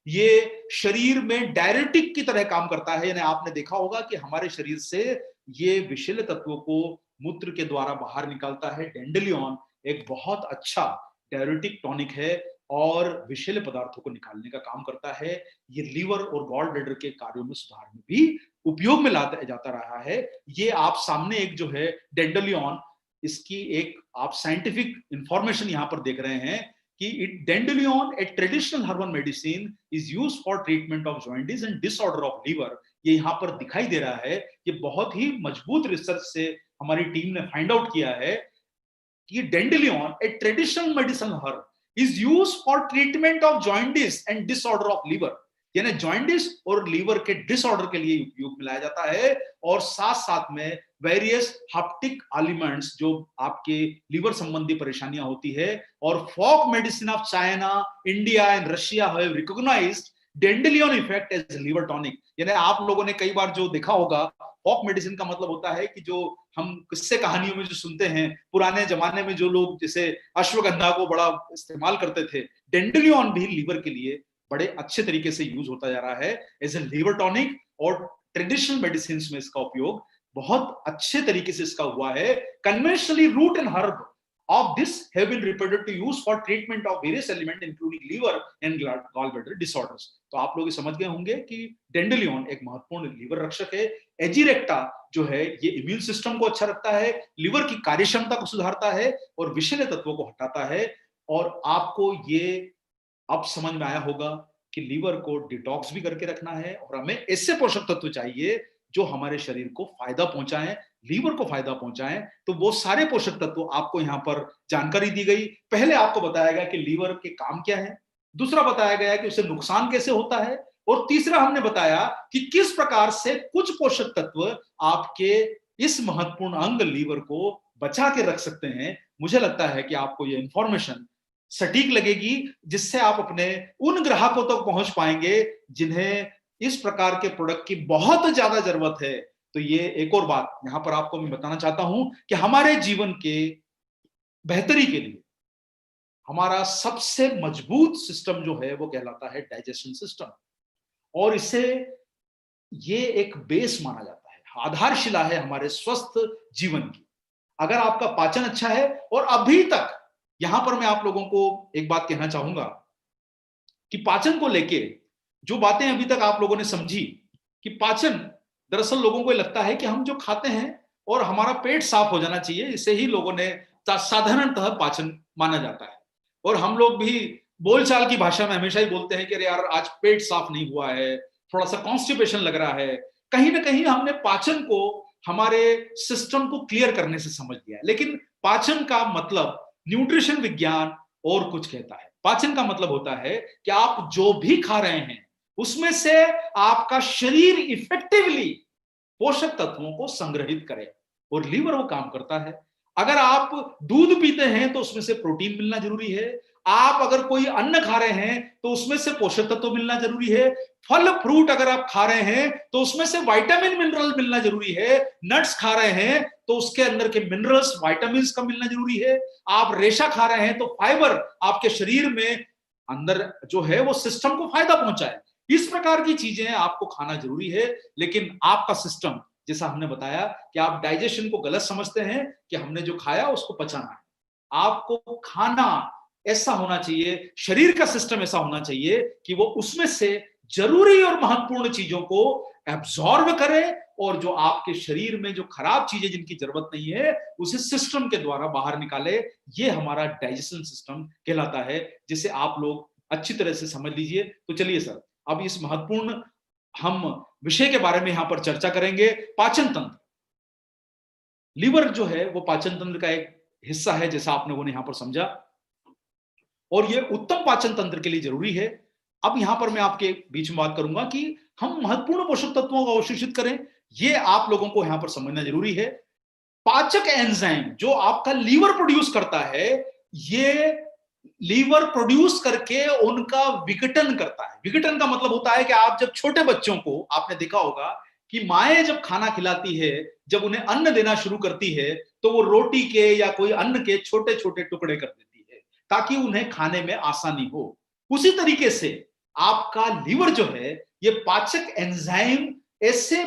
ये शरीर में डायरेटिक की तरह काम करता है, यानी आपने देखा होगा कि हमारे शरीर से ये विषैले तत्वों को मूत्र के द्वारा बाहर निकालता है। डेंडेलियन एक बहुत अच्छा डायरेटिक टॉनिक है और विषैले पदार्थों को निकालने का काम करता है। ये लीवर और गॉल ब्लैडर के कार्यों में सुधार में भी उपयोग में लाता जाता रहा है। ये आप सामने एक जो है डेंडेलियन, इसकी एक आप साइंटिफिक इंफॉर्मेशन यहाँ पर देख रहे हैं कि dandelion a traditional herbal medicine is used for treatment of jaundice and disorder of liver. ये यहाँ पर दिखाई दे रहा है। ये बहुत ही मजबूत रिसर्च से हमारी टीम ने फाइंड आउट किया है कि dandelion a traditional medicinal herb is used for treatment of jaundice and disorder of liver, यानी जॉइंटिस और लीवर के डिसऑर्डर के लिए उपयोग में लाया जाता है। और साथ साथ में वेरियस हेपेटिक एलिमेंट्स, जो आपके लीवर संबंधी परेशानियां होती है, और folk medicine of China, India and Russia have recognised dandelion effect as liver tonic. यानी आप लोगों ने कई बार जो देखा होगा, फोक मेडिसिन का मतलब होता है कि जो हम किस्से कहानियों में जो सुनते हैं, पुराने जमाने में जो लोग जैसे अश्वगंधा को बड़ा इस्तेमाल करते थे, डेंडेलियन भी लीवर के लिए बड़े अच्छे तरीके से यूज होता जा रहा है एज ए लिवर टॉनिक। और ट्रेडिशनल मेडिसिन में इसका उपयोग बहुत अच्छे तरीके से इसका हुआ है। Conventionally root and herb of this have been reported to use for treatment of various elements including liver and gallbladder disorders। तो आप लोग समझ गए होंगे कि डेंडेलियन एक महत्वपूर्ण लीवर रक्षक है। एजिरेक्टा जो है ये इम्यून सिस्टम को अच्छा रखता है, लीवर की कार्यक्षमता को सुधारता है और विषैले तत्वों को हटाता है। और आपको ये अब समझ में आया होगा कि लीवर को डिटॉक्स भी करके रखना है और हमें ऐसे पोषक तत्व चाहिए जो हमारे शरीर को फायदा पहुंचाएं, लीवर को फायदा पहुंचाएं। तो वो सारे पोषक तत्व आपको यहाँ पर जानकारी दी गई। पहले आपको बताया गया कि लीवर के काम क्या है, दूसरा बताया गया कि उसे नुकसान कैसे होता है, और तीसरा हमने बताया कि किस प्रकार से कुछ पोषक तत्व आपके इस महत्वपूर्ण अंग लीवर को बचा के रख सकते हैं। मुझे लगता है कि आपको ये इंफॉर्मेशन सटीक लगेगी, जिससे आप अपने उन ग्राहकों तक पहुंच पाएंगे जिन्हें इस प्रकार के प्रोडक्ट की बहुत ज्यादा जरूरत है। तो ये एक और बात यहां पर आपको मैं बताना चाहता हूं कि हमारे जीवन के बेहतरी के लिए हमारा सबसे मजबूत सिस्टम जो है वो कहलाता है डाइजेशन सिस्टम, और इसे ये एक बेस माना जाता है, आधारशिला है हमारे स्वस्थ जीवन की। अगर आपका पाचन अच्छा है, और अभी तक यहां पर मैं आप लोगों को एक बात कहना चाहूंगा कि पाचन को लेके जो बातें अभी तक आप लोगों ने समझी कि पाचन, दरअसल लोगों को लगता है कि हम जो खाते हैं और हमारा पेट साफ हो जाना चाहिए, इसे ही लोगों ने साधारणतः पाचन माना जाता है। और हम लोग भी बोलचाल की भाषा में हमेशा ही बोलते हैं कि अरे यार आज पेट साफ नहीं हुआ है, थोड़ा सा कॉन्स्टिपेशन लग रहा है। कहीं ना कहीं हमने पाचन को हमारे सिस्टम को क्लियर करने से समझ लिया है, लेकिन पाचन का मतलब न्यूट्रिशन विज्ञान और कुछ कहता है। पाचन का मतलब होता है कि आप जो भी खा रहे हैं उसमें से आपका शरीर इफेक्टिवली पोषक तत्वों को संग्रहित करे, और लीवर वो काम करता है। अगर आप दूध पीते हैं तो उसमें से प्रोटीन मिलना जरूरी है, आप अगर कोई अन्न खा रहे हैं तो उसमें से पोषक तत्व मिलना जरूरी है, फल फ्रूट अगर आप खा रहे हैं तो उसमें से विटामिन मिनरल मिलना जरूरी है, नट्स खा रहे हैं तो उसके अंदर के मिनरल्स विटामिन का मिलना जरूरी है, आप रेशा खा रहे हैं तो फाइबर आपके शरीर में अंदर जो है वो सिस्टम को फायदा पहुंचाए। इस प्रकार की चीजें आपको खाना जरूरी है। लेकिन आपका सिस्टम, जैसा हमने बताया कि आप डाइजेशन को गलत समझते हैं कि हमने जो खाया उसको पचाना है। आपको खाना ऐसा होना चाहिए, शरीर का सिस्टम ऐसा होना चाहिए कि वो उसमें से जरूरी और महत्वपूर्ण चीजों को एब्जॉर्ब करे, और जो आपके शरीर में जो खराब चीजें जिनकी जरूरत नहीं है उसे सिस्टम के द्वारा बाहर निकाले। ये हमारा डाइजेशन सिस्टम कहलाता है, जिसे आप लोग अच्छी तरह से समझ लीजिए। तो चलिए सर, अब इस महत्वपूर्ण हम विषय के बारे में यहां पर चर्चा करेंगे, पाचन तंत्र। लीवर जो है वो पाचन तंत्र का एक हिस्सा है, जैसा आप लोगों ने यहां पर समझा, और ये उत्तम पाचन तंत्र के लिए जरूरी है। अब यहां पर मैं आपके बीच में बात करूंगा कि हम महत्वपूर्ण पोषक तत्वों को अवशोषित करें, ये आप लोगों को यहां पर समझना जरूरी है। पाचक एंजाइम जो आपका लीवर प्रोड्यूस करता है, ये लीवर प्रोड्यूस करके उनका विघटन करता है। विघटन का मतलब होता है कि आप जब छोटे बच्चों को, आपने देखा होगा कि माएं जब खाना खिलाती है, जब उन्हें अन्न देना शुरू करती है, तो वो रोटी के या कोई अन्न के छोटे छोटे टुकड़े कर देती है ताकि उन्हें खाने में आसानी हो। उसी तरीके से आपका लीवर जो है ये पाचक एंजाइम ऐसे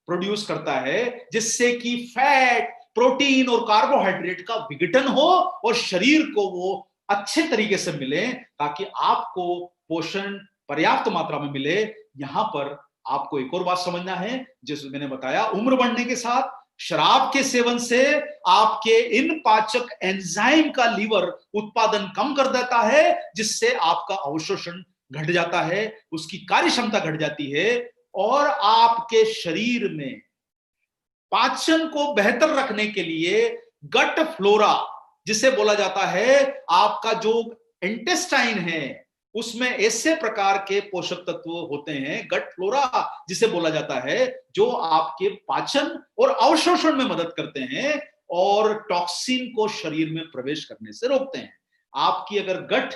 प्रोड्यूस करता है जिससे कि फैट, प्रोटीन और कार्बोहाइड्रेट का विघटन हो और शरीर को वो अच्छे तरीके से मिले, ताकि आपको पोषण पर्याप्त मात्रा में मिले। यहां पर आपको एक और बात समझना है, जैसे मैंने बताया, उम्र बढ़ने के साथ शराब के सेवन से आपके इन पाचक एंजाइम का लीवर उत्पादन कम कर देता है, जिससे आपका अवशोषण घट जाता है, उसकी कार्य क्षमता घट जाती है, और आपके शरीर में पाचन को बेहतर रखने के लिए गट फ्लोरा, जिसे बोला जाता है, आपका जो इंटेस्टाइन है उसमें ऐसे प्रकार के पोषक तत्व होते हैं, गट फ्लोरा जिसे बोला जाता है, जो आपके पाचन और अवशोषण में मदद करते हैं और टॉक्सिन को शरीर में प्रवेश करने से रोकते हैं। आपकी अगर गट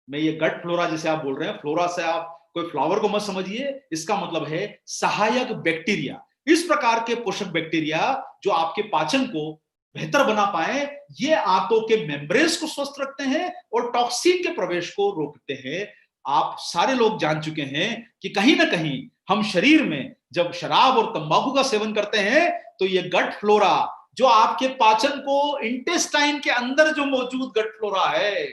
में, ये गट फ्लोरा जिसे आप बोल रहे हैं, फ्लोरा से आप कोई फ्लावर को मत समझिए, इसका मतलब है सहायक बैक्टीरिया। इस प्रकार के पोषक बैक्टीरिया जो आपके पाचन को बेहतर बना पाए, ये आंतों के मेम्ब्रेन्स को स्वस्थ रखते हैं और टॉक्सिन के प्रवेश को रोकते हैं। आप सारे लोग जान चुके हैं कि कहीं ना कहीं हम शरीर में जब शराब और तंबाकू का सेवन करते हैं तो ये गट फ्लोरा, जो आपके पाचन को, इंटेस्टाइन के अंदर जो मौजूद गट फ्लोरा है,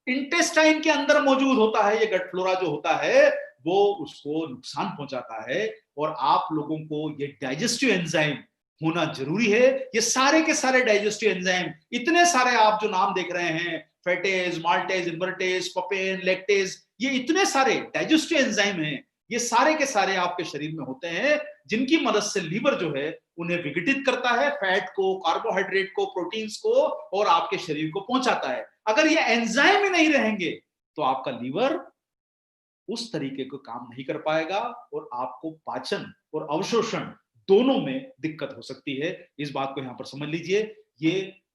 इंटेस्टाइन के अंदर मौजूद होता है, ये गट फ्लोरा जो होता है वो उसको नुकसान पहुंचाता है। और आप लोगों को ये डाइजेस्टिव एंजाइम होना जरूरी है। ये सारे के सारे डाइजेस्टिव एंजाइम, इतने सारे आप जो नाम देख रहे हैं, फेटेज, माल्टेज, इन्वर्टेज, पपेन, लैक्टेज, ये इतने सारे डाइजेस्टिव एंजाइम हैं, ये सारे के सारे आपके शरीर में होते हैं, जिनकी मदद से लीवर जो है उन्हें विघटित करता है, फैट को, कार्बोहाइड्रेट को, प्रोटीन्स को, और आपके शरीर को पहुंचाता है। अगर ये एंजाइम ही नहीं रहेंगे तो आपका लीवर उस तरीके को काम नहीं कर पाएगा और आपको पाचन और अवशोषण दोनों में दिक्कत हो सकती है। इस बात को यहां पर समझ लीजिए। ये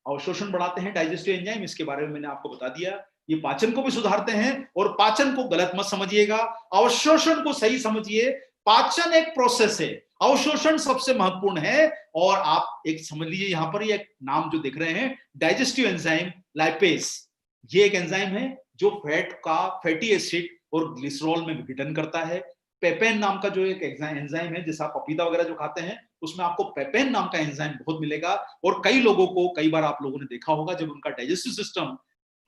अवशोषण बढ़ाते हैं डाइजेस्टिव एंजाइम, इसके बारे में मैंने आपको बता दिया। ये पाचन को भी सुधारते हैं, और पाचन को गलत मत समझिएगा, अवशोषण को सही समझिए। पाचन एक प्रोसेस है, अवशोषण सबसे महत्वपूर्ण है। और आप एक समझ लीजिए, यहां पर ये नाम जो देख रहे हैं डाइजेस्टिव एंजाइम लाइपेज, ये एक एंजाइम है जो फैट का फैटी एसिड और ग्लिसरॉल में विघटन करता है। पेपेन नाम का जो एक एंजाइम है, जैसे आप पपीता वगैरह जो खाते हैं उसमें आपको पेपेन नाम का एंजाइम बहुत मिलेगा। और कई लोगों को, कई बार आप लोगों ने देखा होगा, जब उनका डाइजेस्टिव सिस्टम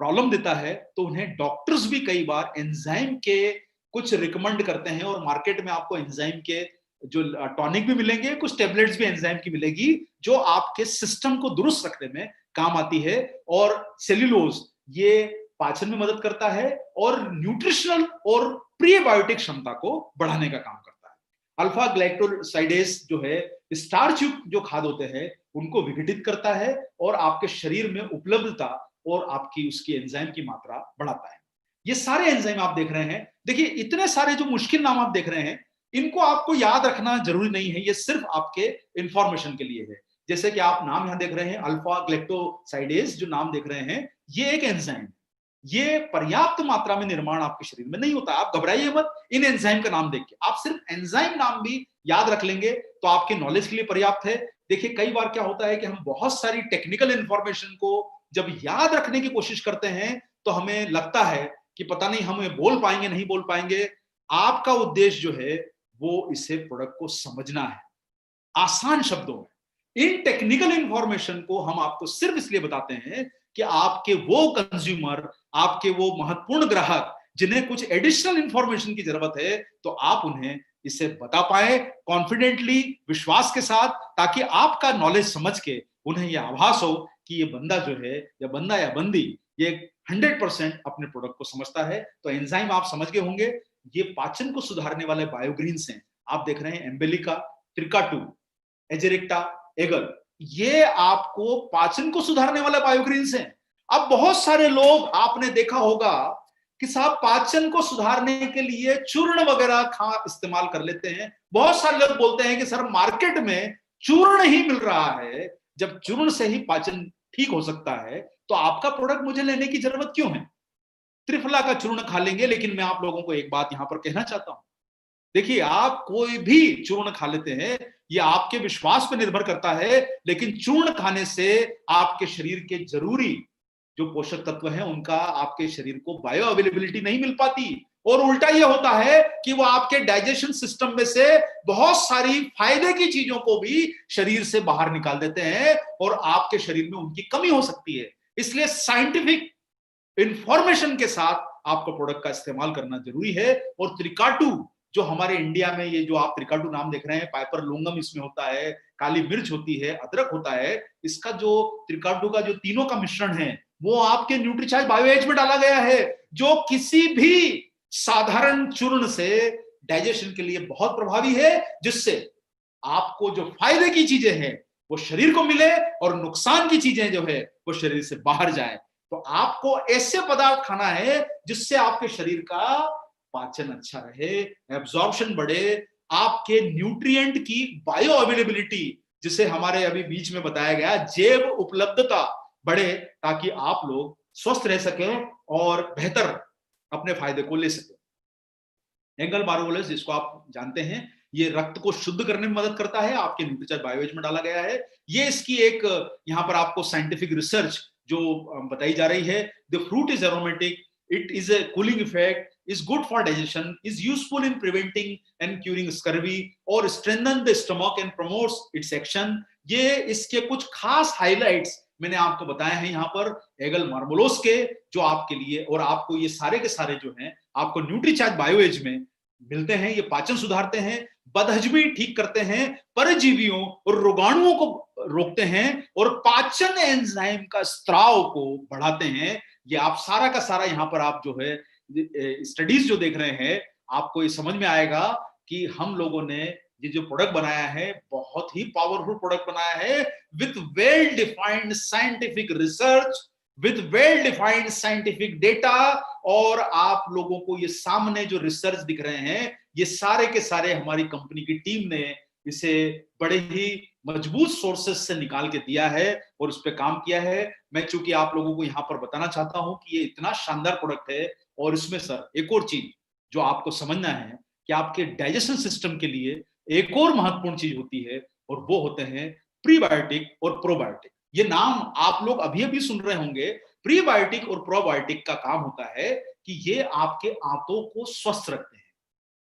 प्रॉब्लम देता है तो उन्हें डॉक्टर्स भी कई बार एंजाइम के कुछ रिकमेंड करते हैं। और मार्केट में आपको एंजाइम के जो टॉनिक भी मिलेंगे, कुछ टेबलेट्स भी एंजाइम की मिलेगी, जो आपके सिस्टम को दुरुस्त रखने में काम आती है। और सेल्यूलोज ये पाचन में मदद करता है और न्यूट्रिशनल और प्रीबायोटिक क्षमता को बढ़ाने का काम करता है। अल्फा ग्लाइकोसाइडेस जो है स्टार्च युक्त जो खाद्य होते हैं उनको विघटित करता है और आपके शरीर में उपलब्धता और आपकी उसकी एंजाइम की मात्रा बढ़ाता है। ये सारे एंजाइम आप देख रहे हैं। देखिए, इतने सारे जो मुश्किल नाम आप देख रहे हैं, इनको आपको याद रखना जरूरी नहीं है, ये सिर्फ आपके इंफॉर्मेशन के लिए है। जैसे कि आप नाम यहां देख रहे हैं अल्फा ग्लाइकोसाइडेस, जो नाम देख रहे हैं, ये एक एंजाइम, ये पर्याप्त मात्रा में निर्माण आपके शरीर में नहीं होता। आप घबराइए मत इन एंजाइम का नाम देख के, आप सिर्फ एंजाइम नाम भी याद रख लेंगे तो आपके नॉलेज के लिए पर्याप्त है। देखिए, कई बार क्या होता है कि हम बहुत सारी टेक्निकल इंफॉर्मेशन को जब याद रखने की कोशिश करते हैं तो हमें लगता है कि पता नहीं हम बोल पाएंगे नहीं बोल पाएंगे। आपका उद्देश्य जो है वो इसे प्रोडक्ट को समझना है आसान शब्दों में। इन टेक्निकल इंफॉर्मेशन को हम आपको सिर्फ इसलिए बताते हैं कि आपके वो कंज्यूमर, आपके वो महत्वपूर्ण ग्राहक जिन्हें कुछ एडिशनल इंफॉर्मेशन की जरूरत है, तो आप उन्हें इसे बता पाए कॉन्फिडेंटली, विश्वास के साथ, ताकि आपका नॉलेज समझ के उन्हें यह आभास हो कि ये बंदा जो है, या बंदा या बंदी, ये 100% अपने प्रोडक्ट को समझता है। तो एंजाइम आप समझ गए होंगे, ये पाचन को सुधारने वाले बायोग्रीन्स हैं। आप देख रहे हैं एम्बेलिका, ट्रिकाटू, एजेरिक्टा, एगल, ये आपको पाचन को सुधारने वाले बायोग्रीन्स हैं। अब बहुत सारे लोग आपने देखा होगा कि साहब पाचन को सुधारने के लिए चूर्ण वगैरह इस्तेमाल कर लेते हैं। बहुत सारे लोग बोलते हैं कि सर मार्केट में चूर्ण ही मिल रहा है, जब चूर्ण से ही पाचन ठीक हो सकता है तो आपका प्रोडक्ट मुझे लेने की जरूरत क्यों है? त्रिफला का चूर्ण खा लेंगे। लेकिन मैं आप लोगों को एक बात यहां पर कहना चाहता हूं, देखिए, आप कोई भी चूर्ण खा लेते हैं, ये आपके विश्वास पर निर्भर करता है, लेकिन चूर्ण खाने से आपके शरीर के जरूरी जो पोषक तत्व हैं उनका आपके शरीर को बायो अवेलेबिलिटी नहीं मिल पाती, और उल्टा ये होता है कि वो आपके डाइजेशन सिस्टम में से बहुत सारी फायदे की चीजों को भी शरीर से बाहर निकाल देते हैं और आपके शरीर में उनकी कमी हो सकती है। इसलिए साइंटिफिक इंफॉर्मेशन के साथ आपको प्रोडक्ट का इस्तेमाल करना जरूरी है। और त्रिकाटू जो हमारे इंडिया में, ये जो आप त्रिकाटू नाम देख रहे हैं, पाइपर लूंगम इसमें होता है, काली मिर्च होती है, अदरक होता है, इसका जो त्रिकाटू का जो तीनों का मिश्रण है वो आपके न्यूट्रीचार्ज बायोएज में डाला गया है, जो किसी भी साधारण चूर्ण से डाइजेशन के लिए बहुत प्रभावी है, जिससे आपको जो फायदे की चीजें हैं वो शरीर को मिले और नुकसान की चीजें जो है वो शरीर से बाहर जाए। तो आपको ऐसे पदार्थ खाना है जिससे आपके शरीर का पाचन अच्छा रहे, एब्जॉर्प्शन बढ़े, आपके न्यूट्रिएंट की बायो अवेलेबिलिटी, जिसे हमारे अभी बीच में बताया गया, जैव उपलब्धता बढ़े, ताकि आप लोग स्वस्थ रह सकें और बेहतर अपने फायदे को ले सकें। एंगल बारोवोलस, जिसको आप जानते हैं, ये रक्त को शुद्ध करने में मदद करता है, आपके न्यूट्रीचार्ज बायोएज में डाला गया है। ये इसकी एक यहां पर आपको साइंटिफिक रिसर्च जो बताई जा रही है। The fruit is aromatic, it is a cooling effect, is good for digestion, is useful in preventing and curing scurvy और strengthen the stomach and promotes its action। ये इसके कुछ खास हाइलाइट्स मैंने आपको बताए हैं यहाँ पर एगल मार्मोलोस के, जो आपके लिए, और आपको ये सारे के सारे जो हैं आपको न्यूट्रीचार्ज बायोएज में मिलते हैं। ये पाचन सुधारते हैं, बदहजमी ठीक करते हैं, परजीवियों और रोगाणुओं को रोकते हैं और पाचन एंजाइम का स्त्राव को बढ़ाते हैं। ये आप सारा का सारा यहाँ पर आप जो है स्टडीज जो देख रहे हैं, आपको ये समझ में आएगा कि हम लोगों ने ये जो प्रोडक्ट बनाया है बहुत ही पावरफुल प्रोडक्ट बनाया है, with well defined scientific research, with well defined scientific data. और आप लोगों को ये सामने जो रिसर्च दिख रहे हैं, ये सारे के सारे हमारी कंपनी की टीम ने इसे बड़े ही मजबूत सोर्सेस से निकाल के दिया है और उस पर काम किया है। मैं चूंकि आप लोगों को यहां पर बताना चाहता हूं कि ये इतना शानदार प्रोडक्ट है। और इसमें सर एक और चीज जो आपको समझना है कि आपके डाइजेशन सिस्टम के लिए एक और महत्वपूर्ण चीज होती है, और वो होते हैं प्रीबायोटिक और प्रोबायोटिक। ये नाम आप लोग अभी अभी सुन रहे होंगे। प्रीबायोटिक और प्रोबायोटिक का काम होता है कि ये आपके आंतों को स्वस्थ रखते हैं।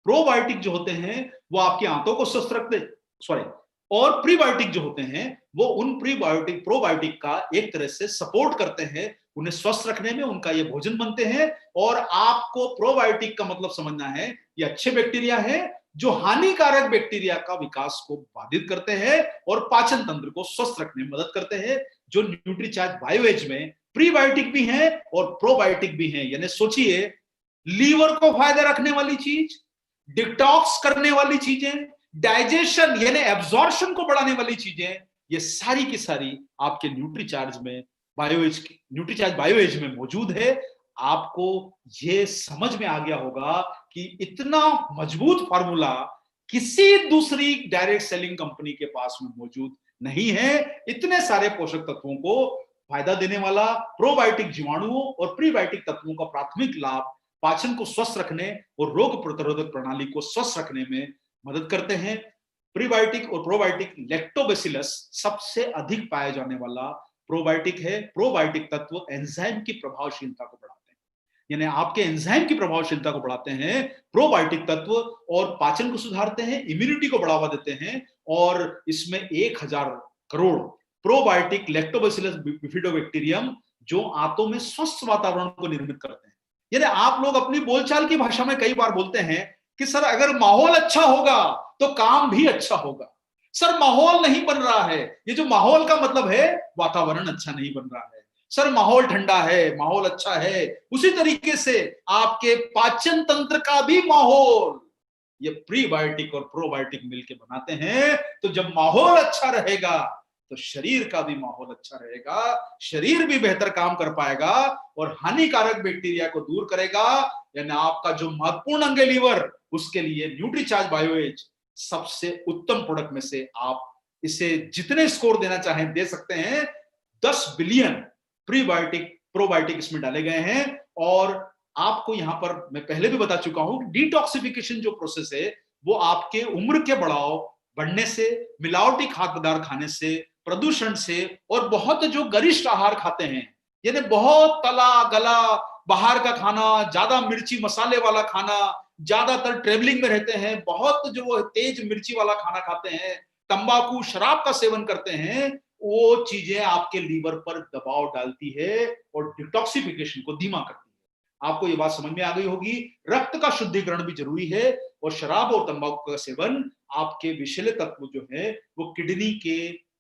प्रोबायोटिक जो होते हैं वो आपके आंतों को स्वस्थ रखते, सॉरी, और प्रीबायोटिक जो होते हैं वो उन प्रोबायोटिक का एक तरह से सपोर्ट करते हैं, उन्हें स्वस्थ रखने में, उनका ये भोजन बनते हैं। और आपको प्रोबायोटिक का मतलब समझना है, ये अच्छे बैक्टीरिया है जो हानिकारक बैक्टीरिया का विकास को बाधित करते हैं और पाचन तंत्र को स्वस्थ रखने में मदद करते हैं। जो न्यूट्रीचार्ज बायोएज में प्रीबायोटिक भी हैं और प्रोबायोटिक भी हैं। यानी सोचिए, लीवर को फायदा रखने वाली चीज, डिटॉक्स करने वाली चीजें, डाइजेशन यानी एब्जॉर्प्शन को बढ़ाने वाली चीजें, ये सारी की सारी आपके न्यूट्रीचार्ज बायोएज में मौजूद है। आपको ये समझ में आ गया होगा कि इतना मजबूत फार्मूला किसी दूसरी डायरेक्ट सेलिंग कंपनी के पास में मौजूद नहीं है। इतने सारे पोषक तत्वों को फायदा देने वाला प्रोबायोटिक जीवाणुओं और प्रीबायोटिक तत्वों का प्राथमिक लाभ पाचन को स्वस्थ रखने और रोग प्रतिरोधक प्रणाली को स्वस्थ रखने में मदद करते हैं। प्रीबायोटिक और प्रोबायोटिक लैक्टोबैसिलस सबसे अधिक पाया जाने वाला प्रोबायोटिक है। प्रोबायोटिक तत्व एंजाइम की प्रभावशीलता को बढ़ाते हैं, यानी आपके एंजाइम की प्रभावशीलता को बढ़ाते हैं प्रोबायोटिक तत्व, और पाचन को सुधारते हैं, इम्यूनिटी को बढ़ावा देते हैं। और इसमें 1000 करोड़ प्रोबायोटिक लैक्टोबैसिलस बिफिडोबैक्टीरियम जो आंतों में स्वस्थ वातावरण को निर्मित करते हैं। यानी आप लोग अपनी बोलचाल की भाषा में कई बार बोलते हैं कि सर अगर माहौल अच्छा होगा तो काम भी अच्छा होगा। सर माहौल नहीं बन रहा है, ये जो माहौल का मतलब है वातावरण अच्छा नहीं बन रहा है। सर माहौल ठंडा है, माहौल अच्छा है, उसी तरीके से आपके पाचन तंत्र का भी माहौल ये प्रीबायोटिक और प्रोबायोटिक मिलकर बनाते हैं। तो जब माहौल अच्छा रहेगा तो शरीर का भी माहौल अच्छा रहेगा, शरीर भी बेहतर काम कर पाएगा और हानिकारक बैक्टीरिया को दूर करेगा। यानी आपका जो महत्वपूर्ण अंग है लीवर, उसके लिए न्यूट्रीचार्ज बायोएज सबसे उत्तम प्रोडक्ट में से आप इसे जितने स्कोर देना चाहें दे सकते हैं। 10 बिलियन प्रीबायोटिक प्रोबायोटिक इसमें डाले गए हैं। और आपको यहां पर मैं पहले भी बता चुका हूं, डिटॉक्सिफिकेशन जो प्रोसेस है वो आपके उम्र के बढ़ने से, मिलावटी खाद्य पदार्थ खाने से, प्रदूषण से, और बहुत जो गरिष्ठ आहार खाते हैं, यानी बहुत तला गला बाहर का खाना, ज्यादा मिर्ची मसाले वाला खाना, ज्यादातर ट्रेवलिंग में रहते हैं, बहुत जो तेज मिर्ची वाला खाना खाते हैं, तंबाकू शराब का सेवन करते हैं, वो चीजें आपके लीवर पर दबाव डालती है और डिटॉक्सिफिकेशन को धीमा करती है। आपको ये बात समझ में आ गई होगी। रक्त का शुद्धिकरण भी जरूरी है, और शराब और तंबाकू का सेवन आपके विषैले तत्व जो है वो किडनी के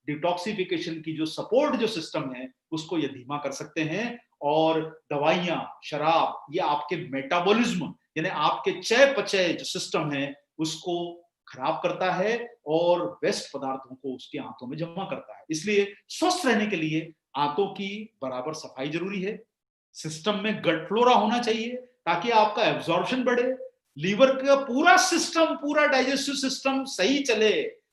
डिटॉक्सिफिकेशन की जो सपोर्ट जो सिस्टम है उसको ये धीमा कर सकते हैं। और दवाइयां, शराब, ये आपके मेटाबॉलिज्म यानी आपके चयापचय जो सिस्टम है उसको खराब करता है और वेस्ट पदार्थों को उसके आंतों में जमा करता है। इसलिए स्वस्थ रहने के लिए आंतों की बराबर सफाई जरूरी है। सिस्टम में गट फ्लोरा होना चाहिए ताकि आपका एब्जॉर्प्शन बढ़े, लीवर का पूरा सिस्टम, पूरा डाइजेस्टिव सिस्टम सही चले।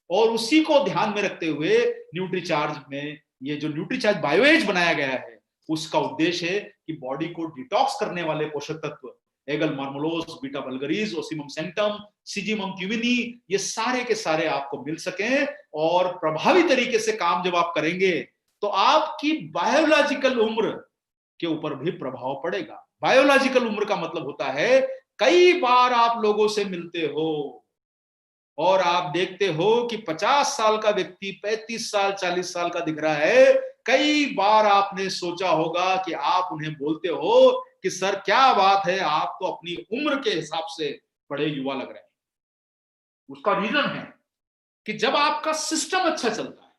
और उसी को ध्यान में रखते हुए न्यूट्रीचार्ज में ये जो न्यूट्रीचार्ज बायोएज बनाया गया है उसका उद्देश्य है कि बॉडी को डिटॉक्स करने वाले पोषक तत्व Aegle marmelos, Beta vulgaris, Ocimum sanctum, Syzygium cumini, ये सारे के सारे आपको मिल सके। और प्रभावी तरीके से काम जब आप करेंगे तो आपकी बायोलॉजिकल उम्र के ऊपर भी प्रभाव पड़ेगा। बायोलॉजिकल उम्र का मतलब होता है कई बार आप लोगों से मिलते हो और आप देखते हो कि 50 साल का व्यक्ति 35 साल 40 साल का दिख रहा है। कई बार आपने सोचा होगा कि आप उन्हें बोलते हो कि सर क्या बात है, आप तो अपनी उम्र के हिसाब से बड़े युवा लग रहे हैं। उसका रीजन है कि जब आपका सिस्टम अच्छा चलता है,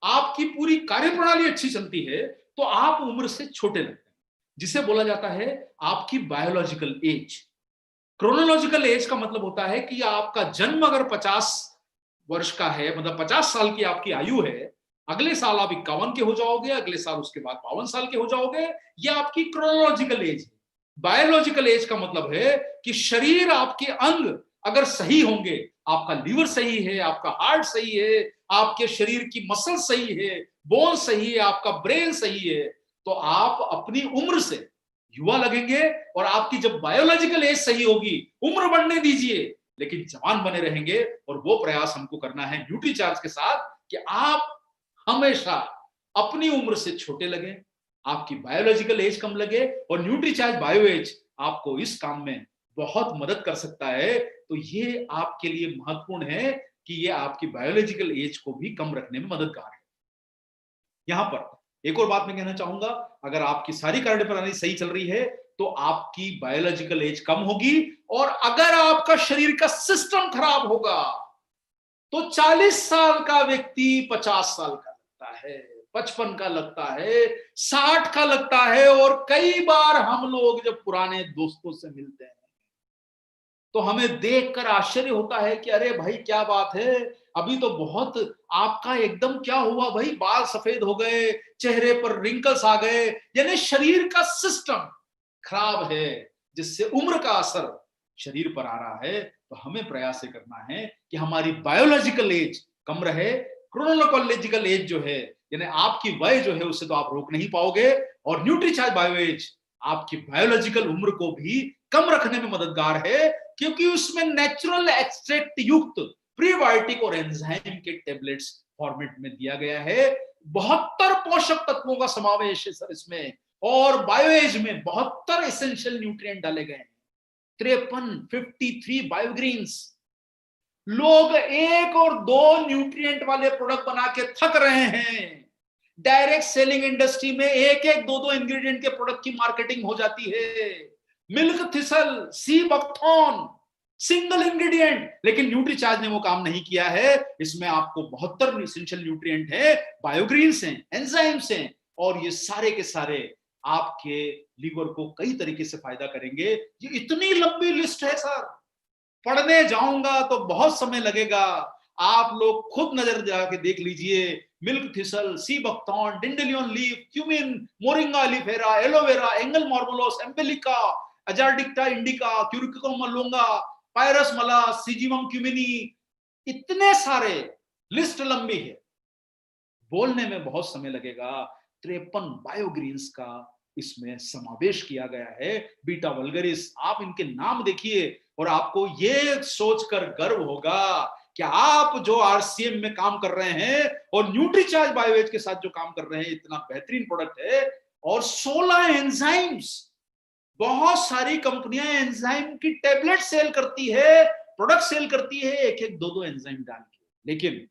आपकी पूरी कार्यप्रणाली अच्छी चलती है, तो आप उम्र से छोटे लगते हैं। जिसे बोला जाता है आपकी बायोलॉजिकल एज। क्रोनोलॉजिकल एज का मतलब होता है कि आपका जन्म अगर 50 वर्ष का है, मतलब 50 साल की आपकी आयु है, अगले साल आप 51 के हो जाओगे, अगले साल उसके बाद 52 साल के हो जाओगे, यह आपकी क्रोनोलॉजिकल एज है। बायोलॉजिकल एज का मतलब है कि शरीर, आपके अंग अगर सही होंगे, आपका लीवर सही है, आपका हार्ट सही है, आपके शरीर की मसल सही है, बोन सही है, आपका ब्रेन सही है, तो आप अपनी उम्र से युवा लगेंगे। और आपकी जब बायोलॉजिकल एज सही होगी, उम्र बढ़ने दीजिए लेकिन जवान बने रहेंगे। और वो प्रयास हमको करना है न्यूट्रीचार्ज के साथ कि आप हमेशा अपनी उम्र से छोटे लगे, आपकी बायोलॉजिकल एज कम लगे, और न्यूट्रीचार्ज बायो एज आपको इस काम में बहुत मदद कर सकता है। तो ये आपके लिए महत्वपूर्ण है कि ये आपकी बायोलॉजिकल एज को भी कम रखने में मददगार है। यहां पर एक और बात मैं कहना चाहूंगा, अगर आपकी सारी कार्य प्रणाली सही चल रही है तो आपकी बायोलॉजिकल एज कम होगी। और अगर आपका शरीर का सिस्टम खराब होगा तो 40 साल का व्यक्ति 50 साल का लगता है, 55 का लगता है, 60 का लगता है। और कई बार हम लोग जब पुराने दोस्तों से मिलते हैं तो हमें देखकर आश्चर्य होता है कि अरे भाई क्या बात है, अभी तो बहुत आपका एकदम क्या हुआ भाई, बाल सफेद हो गए, चेहरे पर रिंकल्स आ गए। यानी शरीर का सिस्टम खराब है, जिससे उम्र का असर शरीर पर आ रहा है। तो हमें प्रयास ये करना है कि हमारी बायोलॉजिकल एज कम रहे। क्रोनोलॉजिकल एज जो है, यानी आपकी वय जो है, उसे तो आप रोक नहीं पाओगे। और न्यूट्रीचार्ज बायो एज आपकी बायोलॉजिकल उम्र को भी कम रखने में मददगार है, क्योंकि उसमें नेचुरल एक्सट्रैक्ट युक्त प्रीबायोटिक और एंजाइम के टेबलेट्स फॉर्मेट में दिया गया है। 72 पोषक तत्वों का समावेश है सर इसमें, और बायोएज में 72 एसेंशियल न्यूट्रिएंट डाले गए हैं, 53 बायोग्रीन्स। लोग 1 और 2 न्यूट्रिएंट वाले प्रोडक्ट बना के थक रहे हैं। डायरेक्ट सेलिंग इंडस्ट्री में 1-1, 2-2 इंग्रेडिएंट के प्रोडक्ट की मार्केटिंग हो जाती है। Milk thistle, sea buckthorn, single ingredient. लेकिन न्यूट्रीचार्ज ने वो काम नहीं किया है। इसमें आपको 72 एसेंशियल न्यूट्रिएंट है, बायोग्रीन्स हैं, एंजाइम्स हैं, और ये सारे के सारे आपके लीवर को कई तरीके से फायदा करेंगे। ये इतनी लंबी लिस्ट है सर, पढ़ने जाऊंगा तो बहुत समय लगेगा। आप लोग खुद नजर जाके देख लीजिए। Milk thistle, sea buckthorn, dandelion leaf, cumin, Moringa oleifera, aloe vera, Aegle marmelos, Emblica, अजारडिक्टा indica, Curcuma longa, Pyrus malus, Syzygium क्यूमिनी, इतने सारे, लिस्ट लंबी है, बोलने में बहुत समय लगेगा। 53 बायोग्रीन्स का इसमें समावेश किया गया है। बीटा वल्गरिस, आप इनके नाम देखिए और आपको ये सोचकर गर्व होगा कि आप जो आरसीएम में काम कर रहे हैं और न्यूट्रीचार्ज बायोएज के साथ जो काम कर रहे हैं, इतना बेहतरीन प्रोडक्ट है। और 16 एंजाइम्स, बहुत सारी कंपनियां एंजाइम की टेबलेट सेल करती है, प्रोडक्ट सेल करती है, 1-1, 2-2 एंजाइम डाल के। लेकिन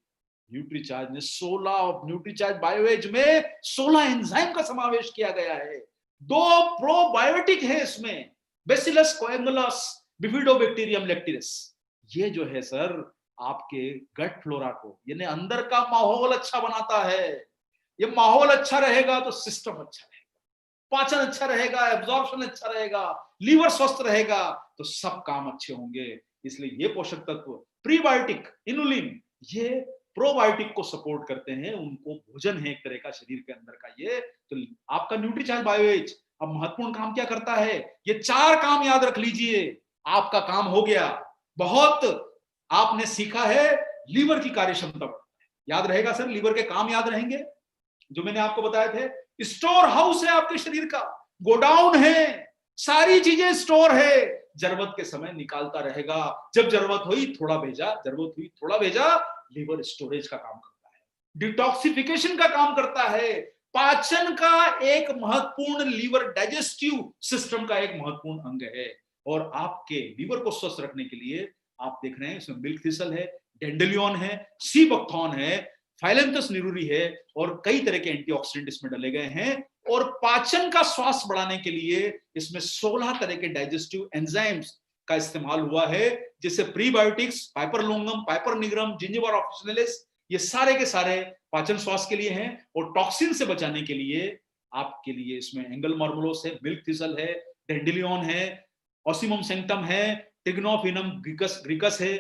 न्यूट्रीचार्ज ने 16, न्यूट्रीचार्ज बायोएज में 16 एंजाइम का समावेश किया गया है। 2 प्रोबायोटिक है इसमें, बेसिलस कोएगुलस, बिफिडोबैक्टीरियम लेक्टिरिस। ये जो है सर आपके गट फ्लोरा को, यानी अंदर का माहौल अच्छा बनाता है। ये माहौल अच्छा रहेगा तो सिस्टम अच्छा रहेगा, पाचन अच्छा रहेगा, एब्जॉर्प्शन अच्छा रहेगा, लीवर स्वस्थ रहेगा, तो सब काम अच्छे होंगे। इसलिए ये पोषक तत्व प्रीबायोटिक, इनुलिन, ये प्रोबायोटिक को सपोर्ट करते हैं। उनको भोजन है एक तरह का शरीर के अंदर का। ये तो आपका न्यूट्रीचार्ज बायोएज अब महत्वपूर्ण काम क्या करता है, ये 4 काम याद रख लीजिए, आपका काम हो गया। बहुत आपने सीखा है, लीवर की कार्यक्षमता बढ़ता है। याद रहेगा सर, लीवर के काम याद रहेंगे जो मैंने आपको बताए थे। स्टोर हाउस है आपके शरीर का, गोडाउन है, सारी चीजें स्टोर है, जरूरत के समय निकालता रहेगा। जब जरूरत हुई थोड़ा भेजा, जरूरत हुई थोड़ा भेजा। लीवर स्टोरेज का काम करता है, डिटॉक्सिफिकेशन का काम करता है, पाचन का एक महत्वपूर्ण, लीवर डाइजेस्टिव सिस्टम का एक महत्वपूर्ण अंग है। और आपके लीवर को स्वस्थ रखने के लिए आप देख रहे हैं इसमें मिल्क थिसल है, डेंडेलियन है, सी बकथॉर्न है, फाइलेंथस निरूरी है, और कई तरह के एंटीऑक्सीडेंट इसमें डाले गए हैं। और पाचन का स्वास्थ्य बढ़ाने के लिए इसमें 16 तरह के डाइजेस्टिव एंजाइम्स का इस्तेमाल हुआ है, जैसे प्रीबायोटिक्स, पाइपरलोंगम, पाइपरनिग्रम, जिंजिबर ऑफिसिनालिस, ये सारे के सारे पाचन स्वास्थ्य के लिए हैं। और टॉक्सिन से बचाने के लिए आपके लिए इसमें एंगल मार्मोलोस है, मिल्क थिसल है, डेंडिलियन है, ऑसिमम सेंक्टम है, टिग्नोफिनम ग्रीकस है,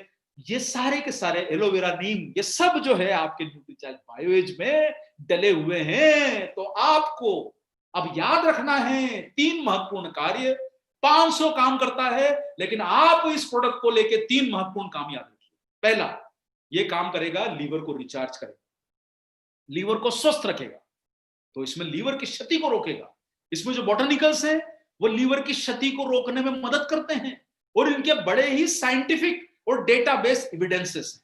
ये सारे के सारे, एलोवेरा नीम, ये सब जो है आपके न्यूट्रीचार्ज बायोएज में डले हुए हैं। तो आपको अब याद रखना है 3 महत्वपूर्ण कार्य, 500 काम करता है, लेकिन आप इस प्रोडक्ट को लेके 3 महत्वपूर्ण काम याद रखिए। पहला, ये काम करेगा, लीवर को रिचार्ज करेगा, लीवर को स्वस्थ रखेगा, तो इसमें लीवर की क्षति को रोकेगा। इसमें जो बॉटनिकल्स हैं वो लीवर की क्षति को रोकने में मदद करते हैं और इनके बड़े ही साइंटिफिक और डेटाबेस एविडेंसेस हैं।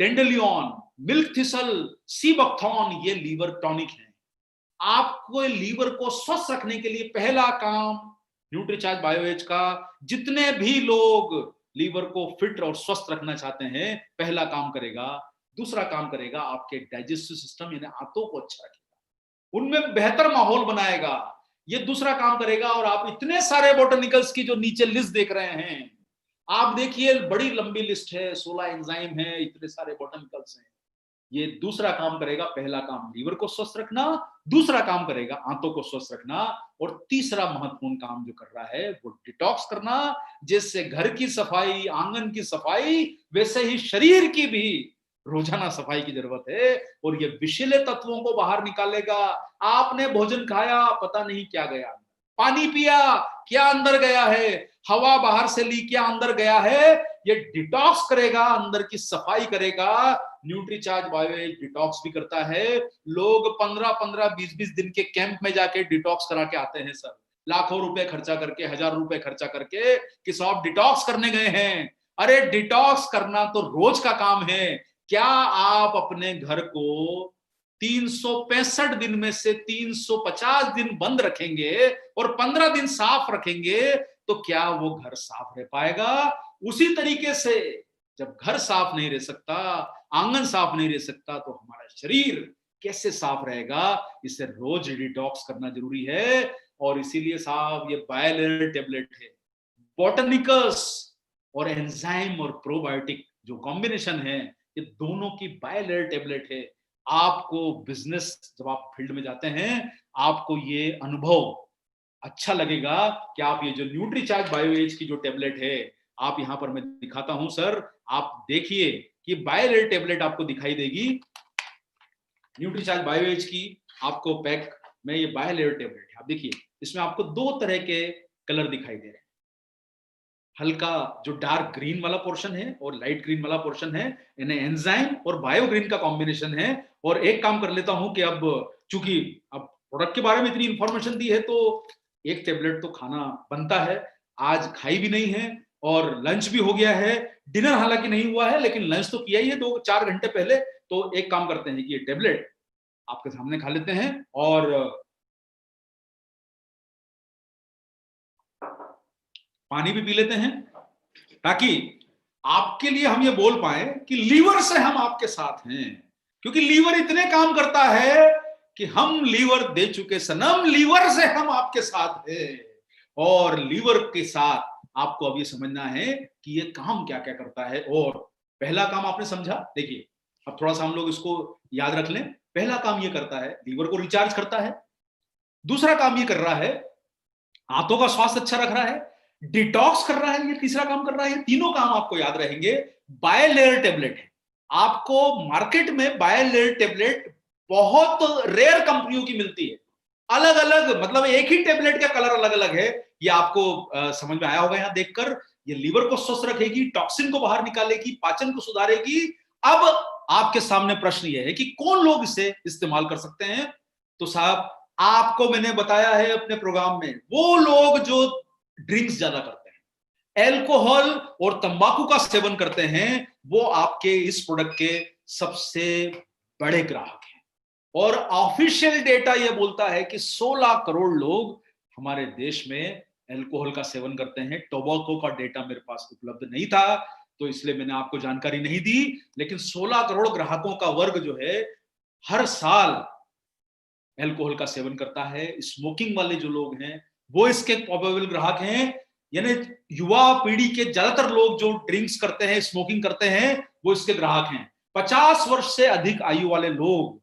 Dandelion, milk thistle, sea buckthorn, ये लीवर टॉनिक है। आपको लीवर को स्वस्थ रखने के लिए पहला काम न्यूट्रीचार्ज बायोएज का, जितने भी लोग लीवर को फिट और स्वस्थ रखना चाहते हैं, पहला काम करेगा। दूसरा काम करेगा, आपके डाइजेस्टिव सिस्टम यानी आंतों को अच्छा रखेगा, उनमें बेहतर माहौल बनाएगा, ये दूसरा काम करेगा। और आप इतने सारे बॉटनिकल्स की जो नीचे लिस्ट देख रहे हैं, आप देखिए बड़ी लंबी लिस्ट है, 16 एंजाइम है, इतने सारे बॉटनिकल्स हैं। ये दूसरा काम करेगा, पहला काम लीवर को स्वस्थ रखना, दूसरा काम करेगा आंतों को स्वस्थ रखना, और तीसरा महत्वपूर्ण काम जो कर रहा है वो डिटॉक्स करना, जिससे घर की सफाई, आंगन की सफाई, वैसे ही शरीर की भी रोजाना सफाई की जरूरत है। और ये विषैले तत्वों को बाहर निकालेगा। आपने भोजन खाया, पता नहीं क्या गया, पानी पिया, क्या अंदर गया है, हवा बाहर से ली, क्या अंदर गया है, ये डिटॉक्स करेगा, अंदर की सफाई करेगा। न्यूट्रीचार्ज बायोएज डिटॉक्स भी करता है। लोग 15-15, 20-20 दिन के कैंप में जाके डिटॉक्स करा के आते हैं सर, लाखों रुपए खर्चा करके, 1000 रुपए खर्चा करके कि साहब डिटॉक्स करने गए हैं। अरे डिटॉक्स करना तो रोज का काम है। क्या आप अपने घर को 365 दिन में से 350 दिन बंद रखेंगे और 15 दिन साफ रखेंगे, तो क्या वो घर साफ रह पाएगा? उसी तरीके से जब घर साफ नहीं रह सकता, आंगन साफ नहीं रह सकता, तो हमारा शरीर कैसे साफ रहेगा? इसे रोज डिटॉक्स करना जरूरी है। और इसीलिए साहब ये बायलेयर टेबलेट है, बॉटनिकल्स और एंजाइम और प्रोबायोटिक जो कॉम्बिनेशन है, ये दोनों की बायलेयर टेबलेट है। आपको बिजनेस, जब आप फील्ड में जाते हैं, आपको ये अनुभव अच्छा लगेगा कि आप ये जो न्यूट्रीचार्ज बायोएज की जो टेबलेट है, आप यहां पर मैं दिखाता हूं सर, आप देखिए कि बायलेयर टेबलेट आपको दिखाई देगी। न्यूट्रीचार्ज बायोएज की आपको पैक में ये बायलेयर टेबलेट है। आप देखिए इसमें आपको 2 तरह के कलर दिखाई दे रहे हैं, हल्का जो डार्क ग्रीन वाला पोर्शन है और लाइट ग्रीन वाला पोर्शन है, इन्हें एंजाइम और बायोग्रीन का कॉम्बिनेशन है। और एक काम कर लेता हूं कि अब चूंकि अब प्रोडक्ट के बारे में इतनी इंफॉर्मेशन दी है, तो एक टेबलेट तो खाना बनता है। आज खाई भी नहीं है और लंच भी हो गया है, डिनर हालांकि नहीं हुआ है, लेकिन लंच तो किया ही है 2-4 घंटे पहले। तो एक काम करते हैं कि ये टेबलेट आपके सामने खा लेते हैं और पानी भी पी लेते हैं, ताकि आपके लिए हम ये बोल पाए कि लीवर से हम आपके साथ हैं। क्योंकि लीवर इतने काम करता है कि हम लीवर दे चुके सनम, लीवर से हम आपके साथ हैं। और लीवर के साथ आपको अब ये समझना है कि ये काम क्या क्या करता है। और पहला काम आपने समझा, देखिए अब थोड़ा सा हम लोग इसको याद रख लें। पहला काम ये करता है, लीवर को रिचार्ज करता है। दूसरा काम ये कर रहा है, आंतों का स्वास्थ्य अच्छा रख रहा है, डिटॉक्स कर रहा है, ये तीसरा काम कर रहा है। तीनों काम आपको याद रहेंगे। बायलेयर टेबलेट है, आपको मार्केट में बायलेयर टेबलेट बहुत रेयर कंपनियों की मिलती है, अलग अलग, मतलब एक ही टेबलेट का कलर अलग अलग है। ये आपको समझ में आया होगा यहां देखकर। ये लीवर को स्वस्थ रखेगी, टॉक्सिन को बाहर निकालेगी, पाचन को सुधारेगी। अब आपके सामने प्रश्न ये है कि कौन लोग इसे इस्तेमाल कर सकते हैं? तो साहब आपको मैंने बताया है अपने प्रोग्राम में, वो लोग जो ड्रिंक्स ज्यादा करते हैं, एल्कोहल और तंबाकू का सेवन करते हैं, वो आपके इस प्रोडक्ट के सबसे बड़े ग्राहक हैं। और ऑफिशियल डेटा यह बोलता है कि 16 करोड़ लोग हमारे देश में एल्कोहल का सेवन करते हैं। टोबैको का डेटा मेरे पास उपलब्ध नहीं था, तो इसलिए मैंने आपको जानकारी नहीं दी। लेकिन 16 करोड़ ग्राहकों का वर्ग जो है हर साल एल्कोहल का सेवन करता है। स्मोकिंग वाले जो लोग हैं वो इसके प्रोबेबल ग्राहक हैं, यानी युवा पीढ़ी के ज्यादातर लोग जो ड्रिंक्स करते हैं, स्मोकिंग करते हैं, वो इसके ग्राहक हैं। 50 वर्ष से अधिक आयु वाले लोग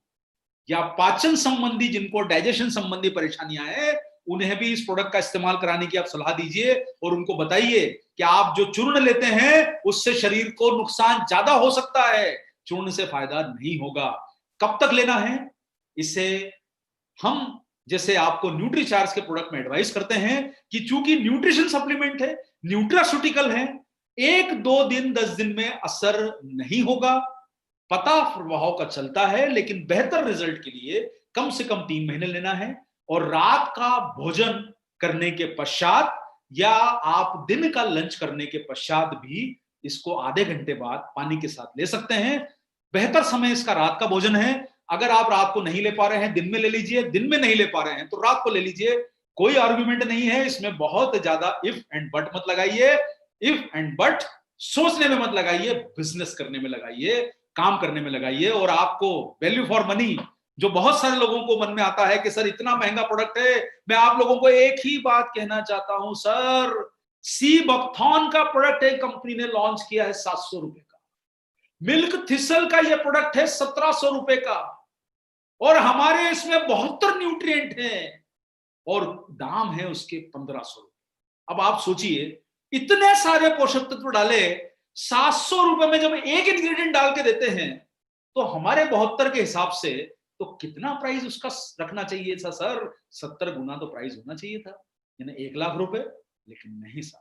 या पाचन संबंधी, जिनको डाइजेशन संबंधी परेशानियां हैं, उन्हें भी इस प्रोडक्ट का इस्तेमाल कराने की आप सलाह दीजिए और उनको बताइए कि आप जो चूर्ण लेते हैं उससे शरीर को नुकसान ज्यादा हो सकता है, चूर्ण से फायदा नहीं होगा। कब तक लेना है इसे हम जैसे आपको न्यूट्रीचार्ज के प्रोडक्ट में एडवाइस करते हैं कि चूंकि न्यूट्रिशन सप्लीमेंट है, न्यूट्रास्यूटिकल है, 1-2 दिन 10 दिन में असर नहीं होगा, पता प्रभाव का चलता है, लेकिन बेहतर रिजल्ट के लिए कम से कम 3 महीने लेना है। और रात का भोजन करने के पश्चात या आप दिन का लंच करने के पश्चात भी इसको आधे घंटे बाद पानी के साथ ले सकते हैं। बेहतर समय इसका रात का भोजन है। अगर आप रात को नहीं ले पा रहे हैं, दिन में ले लीजिए, दिन में नहीं ले पा रहे हैं तो रात को ले लीजिए, कोई आर्गुमेंट नहीं है इसमें। बहुत ज्यादा इफ एंड बट मत लगाइए, इफ एंड बट सोचने में मत लगाइए, बिजनेस करने में लगाइए, काम करने में लगाइए। और आपको वैल्यू फॉर मनी, जो बहुत सारे लोगों को मन में आता है कि सर इतना महंगा प्रोडक्ट है, मैं आप लोगों को एक ही बात कहना चाहता हूं सर, सी बकथॉर्न का प्रोडक्ट एक कंपनी ने लॉन्च किया है 700 रुपए का, मिल्क थिसल का यह प्रोडक्ट है 1700 रुपए का, और हमारे इसमें 72 न्यूट्रिएंट हैं और दाम है उसके 1500 रुपए। अब आप सोचिए, इतने सारे पोषक तत्व डाले 700 रुपए में जब एक इंग्रेडिएंट डाल के देते हैं तो हमारे 72 के हिसाब से तो कितना प्राइस उसका रखना चाहिए था सर? 70 गुना तो प्राइस होना चाहिए था, यानी 1 लाख रुपए। लेकिन नहीं सर,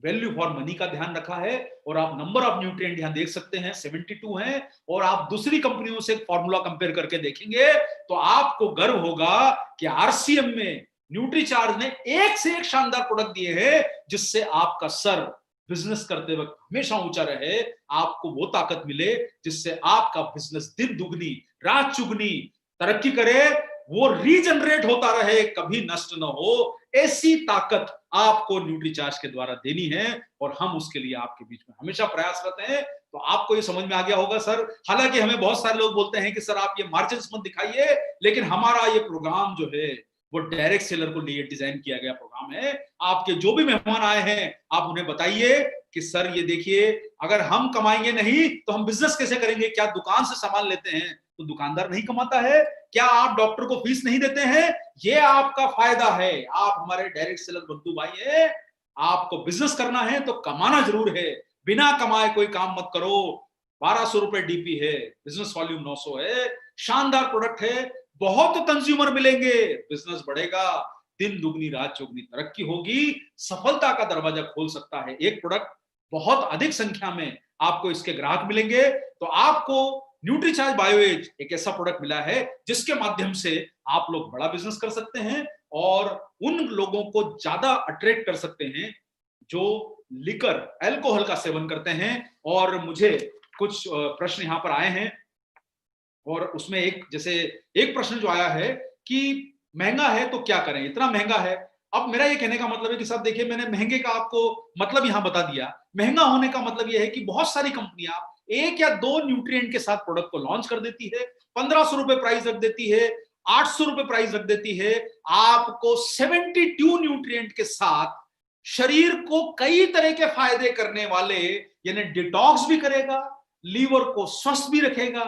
वैल्यू फॉर मनी का ध्यान रखा है। और आप नंबर ऑफ न्यूट्रिएंट यहां देख सकते हैं 72 हैं, और आप दूसरी कंपनियों से फॉर्मूला कंपेयर करके देखेंगे तो आपको गर्व होगा कि आरसीएम में न्यूट्रीचार्ज ने एक से एक शानदार प्रोडक्ट दिए हैं जिससे आपका सर बिजनेस करते वक्त हमेशा ऊंचा रहे, आपको वो ताकत मिले जिससे आपका बिजनेस दिन दुगनी रात चुगनी तरक्की करे, वो रीजनरेट होता रहे, कभी नष्ट ना हो। ऐसी ताकत आपको न्यूट्रीचार्ज के द्वारा देनी है और हम उसके लिए आपके बीच में हमेशा प्रयासरत हैं। तो आपको ये समझ में आ गया होगा सर। हालांकि हमें बहुत सारे लोग बोलते हैं कि सर आप ये मार्जिन मत दिखाइए, लेकिन हमारा ये प्रोग्राम जो है वो डायरेक्ट सेलर को लिए डिजाइन किया गया प्रोग्राम है। आपके जो भी मेहमान आए हैं आप उन्हें बताइए कि सर ये देखिए, अगर हम कमाएंगे नहीं तो हम बिजनेस कैसे करेंगे? क्या दुकान से सामान लेते हैं तो दुकानदार नहीं कमाता है? क्या आप डॉक्टर को फीस नहीं देते हैं? ये आपका फायदा है, आप हमारे डायरेक्ट सेलर बंधु भाई हैं। आपको बिजनेस करना है तो कमाना जरूर है, बिना कमाए कोई काम मत करो। 1200 रुपए डीपी है, बिजनेस वॉल्यूम 900 है, शानदार प्रोडक्ट है, बहुत कंज्यूमर मिलेंगे, बिजनेस बढ़ेगा, दिन दुगनी रात चौगनी तरक्की होगी, सफलता का दरवाजा खोल सकता है एक प्रोडक्ट। बहुत अधिक संख्या में आपको इसके ग्राहक मिलेंगे। तो आपको न्यूट्रीचार्ज बायोएज एक ऐसा प्रोडक्ट मिला है जिसके माध्यम से आप लोग बड़ा बिजनेस कर सकते हैं और उन लोगों को ज्यादा अट्रैक्ट कर सकते हैं जो लिकर अल्कोहल का सेवन करते हैं। और मुझे कुछ प्रश्न यहां पर आए हैं और उसमें एक प्रश्न जो आया है कि महंगा है तो क्या करें, इतना महंगा है। अब मेरा ये कहने का मतलब है कि साहब देखिए, मैंने महंगे का आपको मतलब यहां बता दिया। महंगा होने का मतलब यह है कि बहुत सारी कंपनियां 1 या 2 न्यूट्रिएंट के साथ प्रोडक्ट को लॉन्च कर देती है, 1500 रुपए प्राइस रख देती है, 800 रुपए प्राइस रख देती है। आपको 72 न्यूट्रिएंट के साथ शरीर को कई तरह के फायदे करने वाले, यानी डिटॉक्स भी करेगा, लीवर को स्वस्थ भी रखेगा,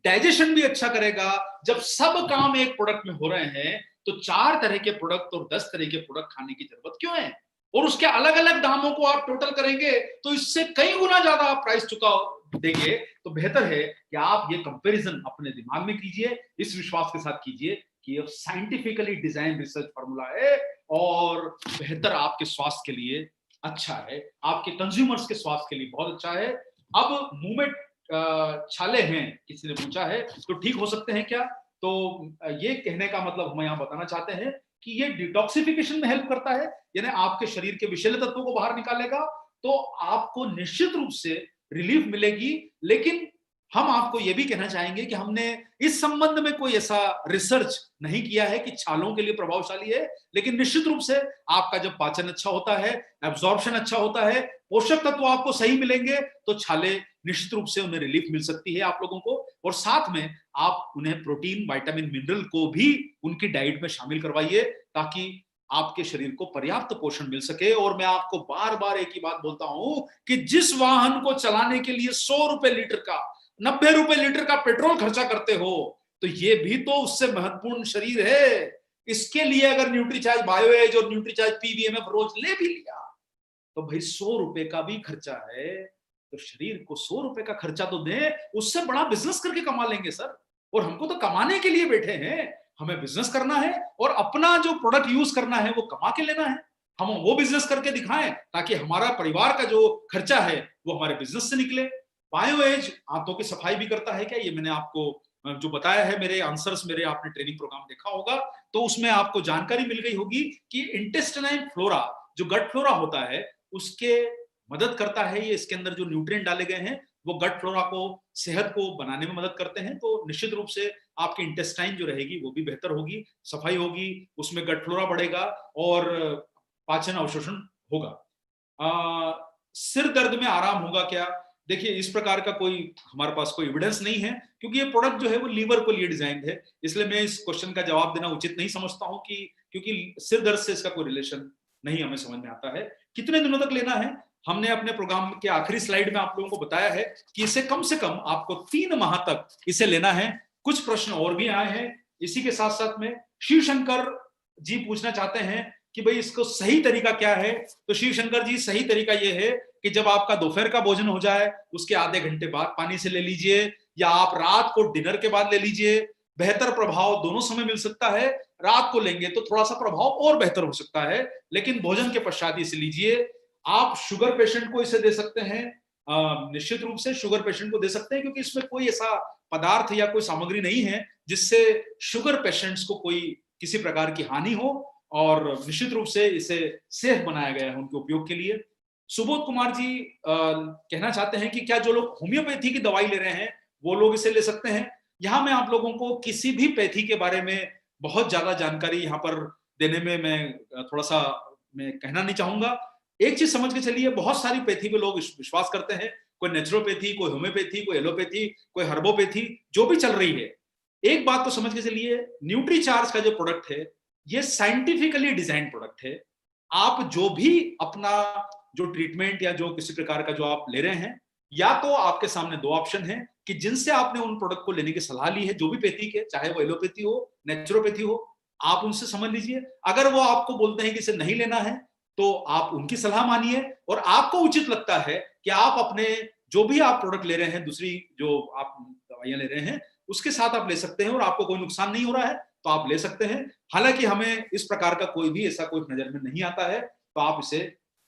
डाइजेशन भी अच्छा करेगा। जब सब काम एक प्रोडक्ट में हो रहे हैं तो 4 तरह के प्रोडक्ट और 10 तरह के प्रोडक्ट खाने की जरूरत क्यों है? और उसके अलग अलग दामों को आप टोटल करेंगे तो इससे कई गुना ज्यादा आप प्राइस चुका देंगे। तो बेहतर है कि आप ये कंपैरिजन अपने दिमाग में कीजिए, इस विश्वास के साथ कीजिए कि ये साइंटिफिकली डिजाइन रिसर्च फार्मूला है और बेहतर आपके स्वास्थ्य के लिए अच्छा है, आपके कंज्यूमर्स के स्वास्थ्य के लिए बहुत अच्छा है। अब मुंह में छाले हैं, किसी ने पूछा है, तो ठीक हो सकते हैं क्या? तो ये कहने का मतलब हम यहाँ बताना चाहते हैं कि ये डिटॉक्सिफिकेशन में हेल्प करता है, यानी आपके शरीर के विषैले तत्वों को बाहर निकालेगा, तो आपको निश्चित रूप से रिलीफ मिलेगी। लेकिन हम आपको यह भी कहना चाहेंगे कि हमने इस संबंध में कोई ऐसा रिसर्च नहीं किया है कि छालों के लिए प्रभावशाली है, लेकिन निश्चित रूप से आपका जब पाचन अच्छा होता है, एब्जॉर्प्शन अच्छा होता है, पोषक तत्व आपको सही मिलेंगे, तो छाले निश्चित रूप से उन्हें रिलीफ मिल सकती है आप लोगों को। और साथ में आप उन्हें प्रोटीन, विटामिन, मिनरल को भी उनकी डाइट में शामिल करवाइए ताकि आपके शरीर को पर्याप्त पोषण मिल सके। और मैं आपको बार बार एक ही बात बोलता हूं कि जिस वाहन को चलाने के लिए 100 रुपए लीटर का, 90 रुपए लीटर का पेट्रोल खर्चा करते हो, तो ये भी तो उससे महत्वपूर्ण शरीर है। इसके लिए अगर न्यूट्रीचार्ज बायोएज और न्यूट्रीचार्ज पीवीएमएफ रोज ले भी लिया तो भाई 100 रुपए का भी खर्चा है। तो शरीर को 100 रुपए का खर्चा तो दें, उससे बड़ा बिजनेस करके कमा लेंगे सर। और हमको तो कमाने के लिए बैठे हैं, हमें बिजनेस करना है और अपना जो प्रोडक्ट यूज करना है वो कमा के लेना है। हम वो बिजनेस करके दिखाएं ताकि हमारा परिवार का जो खर्चा है वो हमारे बिजनेस से निकले। बायोएज आंतों की सफाई भी करता है क्या? ये मैंने आपको जो बताया है, मेरे आंसर्स, मेरे आपने ट्रेनिंग प्रोग्राम देखा होगा तो उसमें आपको जानकारी मिल गई होगी कि इंटेस्टाइनल फ्लोरा, जो गट फ्लोरा होता है, उसके मदद करता है। ये इसके अंदर जो न्यूट्रिएंट डाले गए हैं वो गट फ्लोरा को, सेहत को बनाने में मदद करते हैं। तो निश्चित रूप से आपकी इंटेस्टाइन जो रहेगी वो भी बेहतर होगी, सफाई होगी, उसमें गट फ्लोरा बढ़ेगा और पाचन अवशोषण होगा। सिर दर्द में आराम होगा क्या? देखिए, इस प्रकार का कोई हमारे पास कोई एविडेंस नहीं है क्योंकि ये प्रोडक्ट जो है वो लीवर को लिए डिजाइन है। इसलिए मैं इस क्वेश्चन का जवाब देना उचित नहीं समझता हूं कि क्योंकि सिर दर्द से इसका कोई रिलेशन नहीं हमें समझ में आता है। कितने दिनों तक लेना है? हमने अपने प्रोग्राम के आखिरी स्लाइड में आप लोगों को बताया है कि इसे कम से कम आपको 3 माह तक इसे लेना है। कुछ प्रश्न और भी आए हैं इसी के साथ साथ में। शिव शंकर जी पूछना चाहते हैं कि भाई इसको सही तरीका क्या है? तो शिव शंकर जी, सही तरीका यह है कि जब आपका दोपहर का भोजन हो जाए उसके आधे घंटे बाद पानी से ले लीजिए, या आप रात को डिनर के बाद ले लीजिए। बेहतर प्रभाव दोनों समय मिल सकता है। रात को लेंगे तो थोड़ा सा प्रभाव और बेहतर हो सकता है, लेकिन भोजन के पश्चात इसे लीजिए। आप शुगर पेशेंट को इसे दे सकते हैं, निश्चित रूप से शुगर पेशेंट को दे सकते हैं, क्योंकि इसमें कोई ऐसा पदार्थ या कोई सामग्री नहीं है जिससे शुगर पेशेंट्स को कोई किसी प्रकार की हानि हो, और निश्चित रूप से इसे सेफ बनाया गया है उनके उपयोग के लिए। सुबोध कुमार जी कहना चाहते हैं कि क्या जो लोग होम्योपैथी की दवाई ले रहे हैं वो लोग इसे ले सकते हैं? यहां मैं आप लोगों को किसी भी पैथी के बारे में बहुत ज्यादा जानकारी यहां पर देने में मैं थोड़ा सा मैं कहना नहीं चाहूंगा। एक चीज समझ के चलिए, बहुत सारी पैथी पे लोग विश्वास करते हैं, कोई नेचुरोपैथी, कोई होम्योपैथी, कोई एलोपैथी, कोई हर्बोपैथी, जो भी चल रही है। एक बात तो समझ के चलिए, न्यूट्रीचार्ज का जो प्रोडक्ट है ये साइंटिफिकली डिजाइन प्रोडक्ट है। आप जो भी अपना जो ट्रीटमेंट या जो किसी प्रकार का जो आप ले रहे हैं, या तो आपके सामने 2 ऑप्शन हैं कि जिनसे आपने उन प्रोडक्ट को लेने की सलाह ली है, जो भी पैथी के, चाहे वो एलोपैथी हो, नेचुरोपैथी हो, आप उनसे समझ लीजिए। अगर वो आपको बोलते हैं कि इसे नहीं लेना है तो आप उनकी सलाह मानिए, और आपको उचित लगता है कि आप अपने जो भी आप प्रोडक्ट ले रहे हैं, दूसरी जो आप दवाइयां ले रहे हैं, उसके साथ आप ले सकते हैं और आपको कोई नुकसान नहीं हो रहा है तो आप ले सकते हैं। हालांकि हमें इस प्रकार का कोई भी ऐसा कोई नजर में नहीं आता है, तो आप इसे,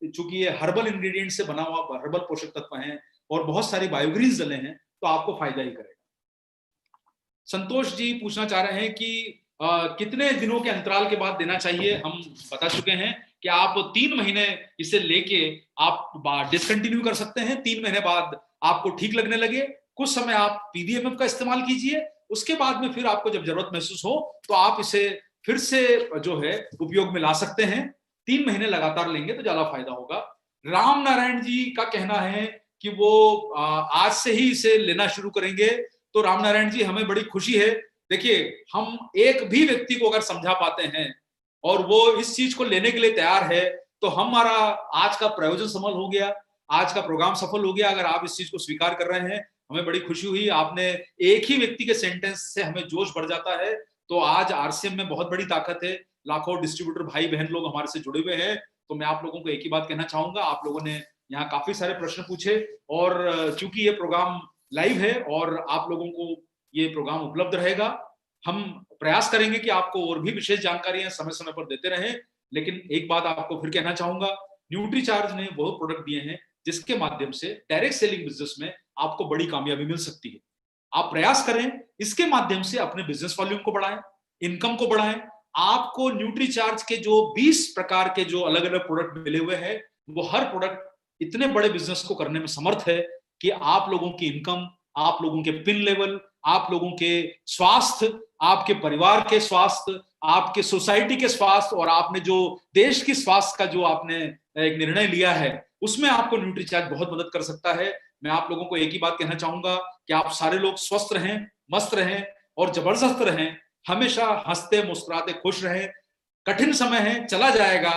चूंकि ये हर्बल इंग्रेडिएंट से बना हुआ हर्बल पोषक तत्व हैं और बहुत सारी बायोग्रीन्स डले हैं, तो आपको फायदा ही करेगा। संतोष जी पूछना चाह रहे हैं कि कितने दिनों के अंतराल के बाद देना चाहिए? हम बता चुके हैं कि आप 3 महीने इसे लेके आप डिसकंटिन्यू कर सकते हैं। 3 महीने बाद आपको ठीक लगने लगे, कुछ समय आप पीवीएमएफ का इस्तेमाल कीजिए, उसके बाद में फिर आपको जब जरूरत महसूस हो तो आप इसे फिर से जो है उपयोग में ला सकते हैं। 3 महीने लगातार लेंगे तो ज्यादा फायदा होगा। राम नारायण जी का कहना है कि वो आज से ही इसे लेना शुरू करेंगे। तो राम नारायण जी, हमें बड़ी खुशी है। देखिए, हम एक भी व्यक्ति को अगर समझा पाते हैं और वो इस चीज को लेने के लिए तैयार है तो हमारा आज का प्रयोजन सफल हो गया, आज का प्रोग्राम सफल हो गया। अगर आप इस चीज को स्वीकार कर रहे हैं, हमें बड़ी खुशी हुई। आपने एक ही व्यक्ति के सेंटेंस से हमें जोश बढ़ जाता है। तो आज आरसीएम में बहुत बड़ी ताकत है, लाखों डिस्ट्रीब्यूटर भाई बहन लोग हमारे से जुड़े हुए हैं। तो मैं आप लोगों को एक ही बात कहना चाहूंगा, आप लोगों ने यहाँ काफी सारे प्रश्न पूछे, और चूंकि ये प्रोग्राम लाइव है और आप लोगों को ये प्रोग्राम उपलब्ध रहेगा, हम प्रयास करेंगे कि आपको और भी विशेष जानकारियां समय समय पर देते रहें। लेकिन एक बात आपको फिर कहना चाहूंगा, न्यूट्रीचार्ज ने वो प्रोडक्ट दिए हैं जिसके माध्यम से डायरेक्ट सेलिंग बिजनेस में आपको बड़ी कामयाबी मिल सकती है। आप प्रयास करें, इसके माध्यम से अपने बिजनेस वॉल्यूम को बढ़ाएं, इनकम को बढ़ाएं। आपको न्यूट्रीचार्ज के जो 20 प्रकार के जो अलग अलग प्रोडक्ट मिले हुए हैं, वो हर प्रोडक्ट इतने बड़े बिजनेस को करने में समर्थ है कि आप लोगों की इनकम, आप लोगों के पिन लेवल, आप लोगों के स्वास्थ्य, आपके परिवार के स्वास्थ्य, आपके सोसाइटी के स्वास्थ्य, और आपने जो देश की स्वास्थ्य का जो आपने एक निर्णय लिया है, उसमें आपको न्यूट्रीचार्ज बहुत मदद कर सकता है। मैं आप लोगों को एक ही बात कहना चाहूंगा कि आप सारे लोग स्वस्थ रहें, मस्त रहें और जबरदस्त रहें। हमेशा हंसते मुस्कुराते खुश रहें। कठिन समय है, चला जाएगा।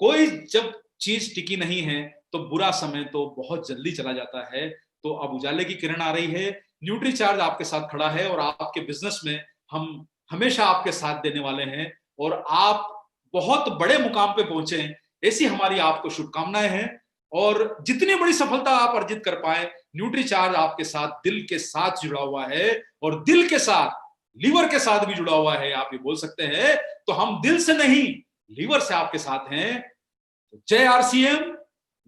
कोई जब चीज टिकी नहीं है तो बुरा समय तो बहुत जल्दी चला जाता है। तो अब उजाले की किरण आ रही है, न्यूट्रीचार्ज आपके साथ खड़ा है और आपके बिजनेस में हम हमेशा आपके साथ देने वाले हैं और आप बहुत बड़े मुकाम पे पहुंचे, ऐसी हमारी आपको शुभकामनाएं हैं। और जितनी बड़ी सफलता आप अर्जित कर पाए, न्यूट्रीचार्ज आपके साथ दिल के साथ जुड़ा हुआ है और दिल के साथ लीवर के साथ भी जुड़ा हुआ है, आप ये बोल सकते हैं। तो हम दिल से नहीं, लीवर से आपके साथ हैं। जय आरसीएम,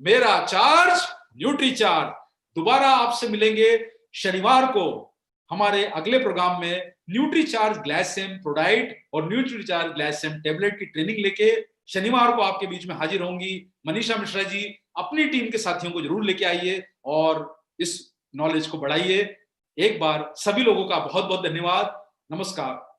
मेरा चार्ज, न्यूट्रीचार्ज। दोबारा आपसे मिलेंगे शनिवार को हमारे अगले प्रोग्राम में न्यूट्रीचार्ज ग्लाइसेम प्रोडाइट और न्यूट्रीचार्ज ग्लाइसेम टेबलेट की ट्रेनिंग लेके शनिवार को आपके बीच में हाजिर होंगी। मनीषा मिश्रा जी, अपनी टीम के साथियों को जरूर लेके आइए और इस नॉलेज को बढ़ाइए। एक बार सभी लोगों का बहुत बहुत धन्यवाद। नमस्कार।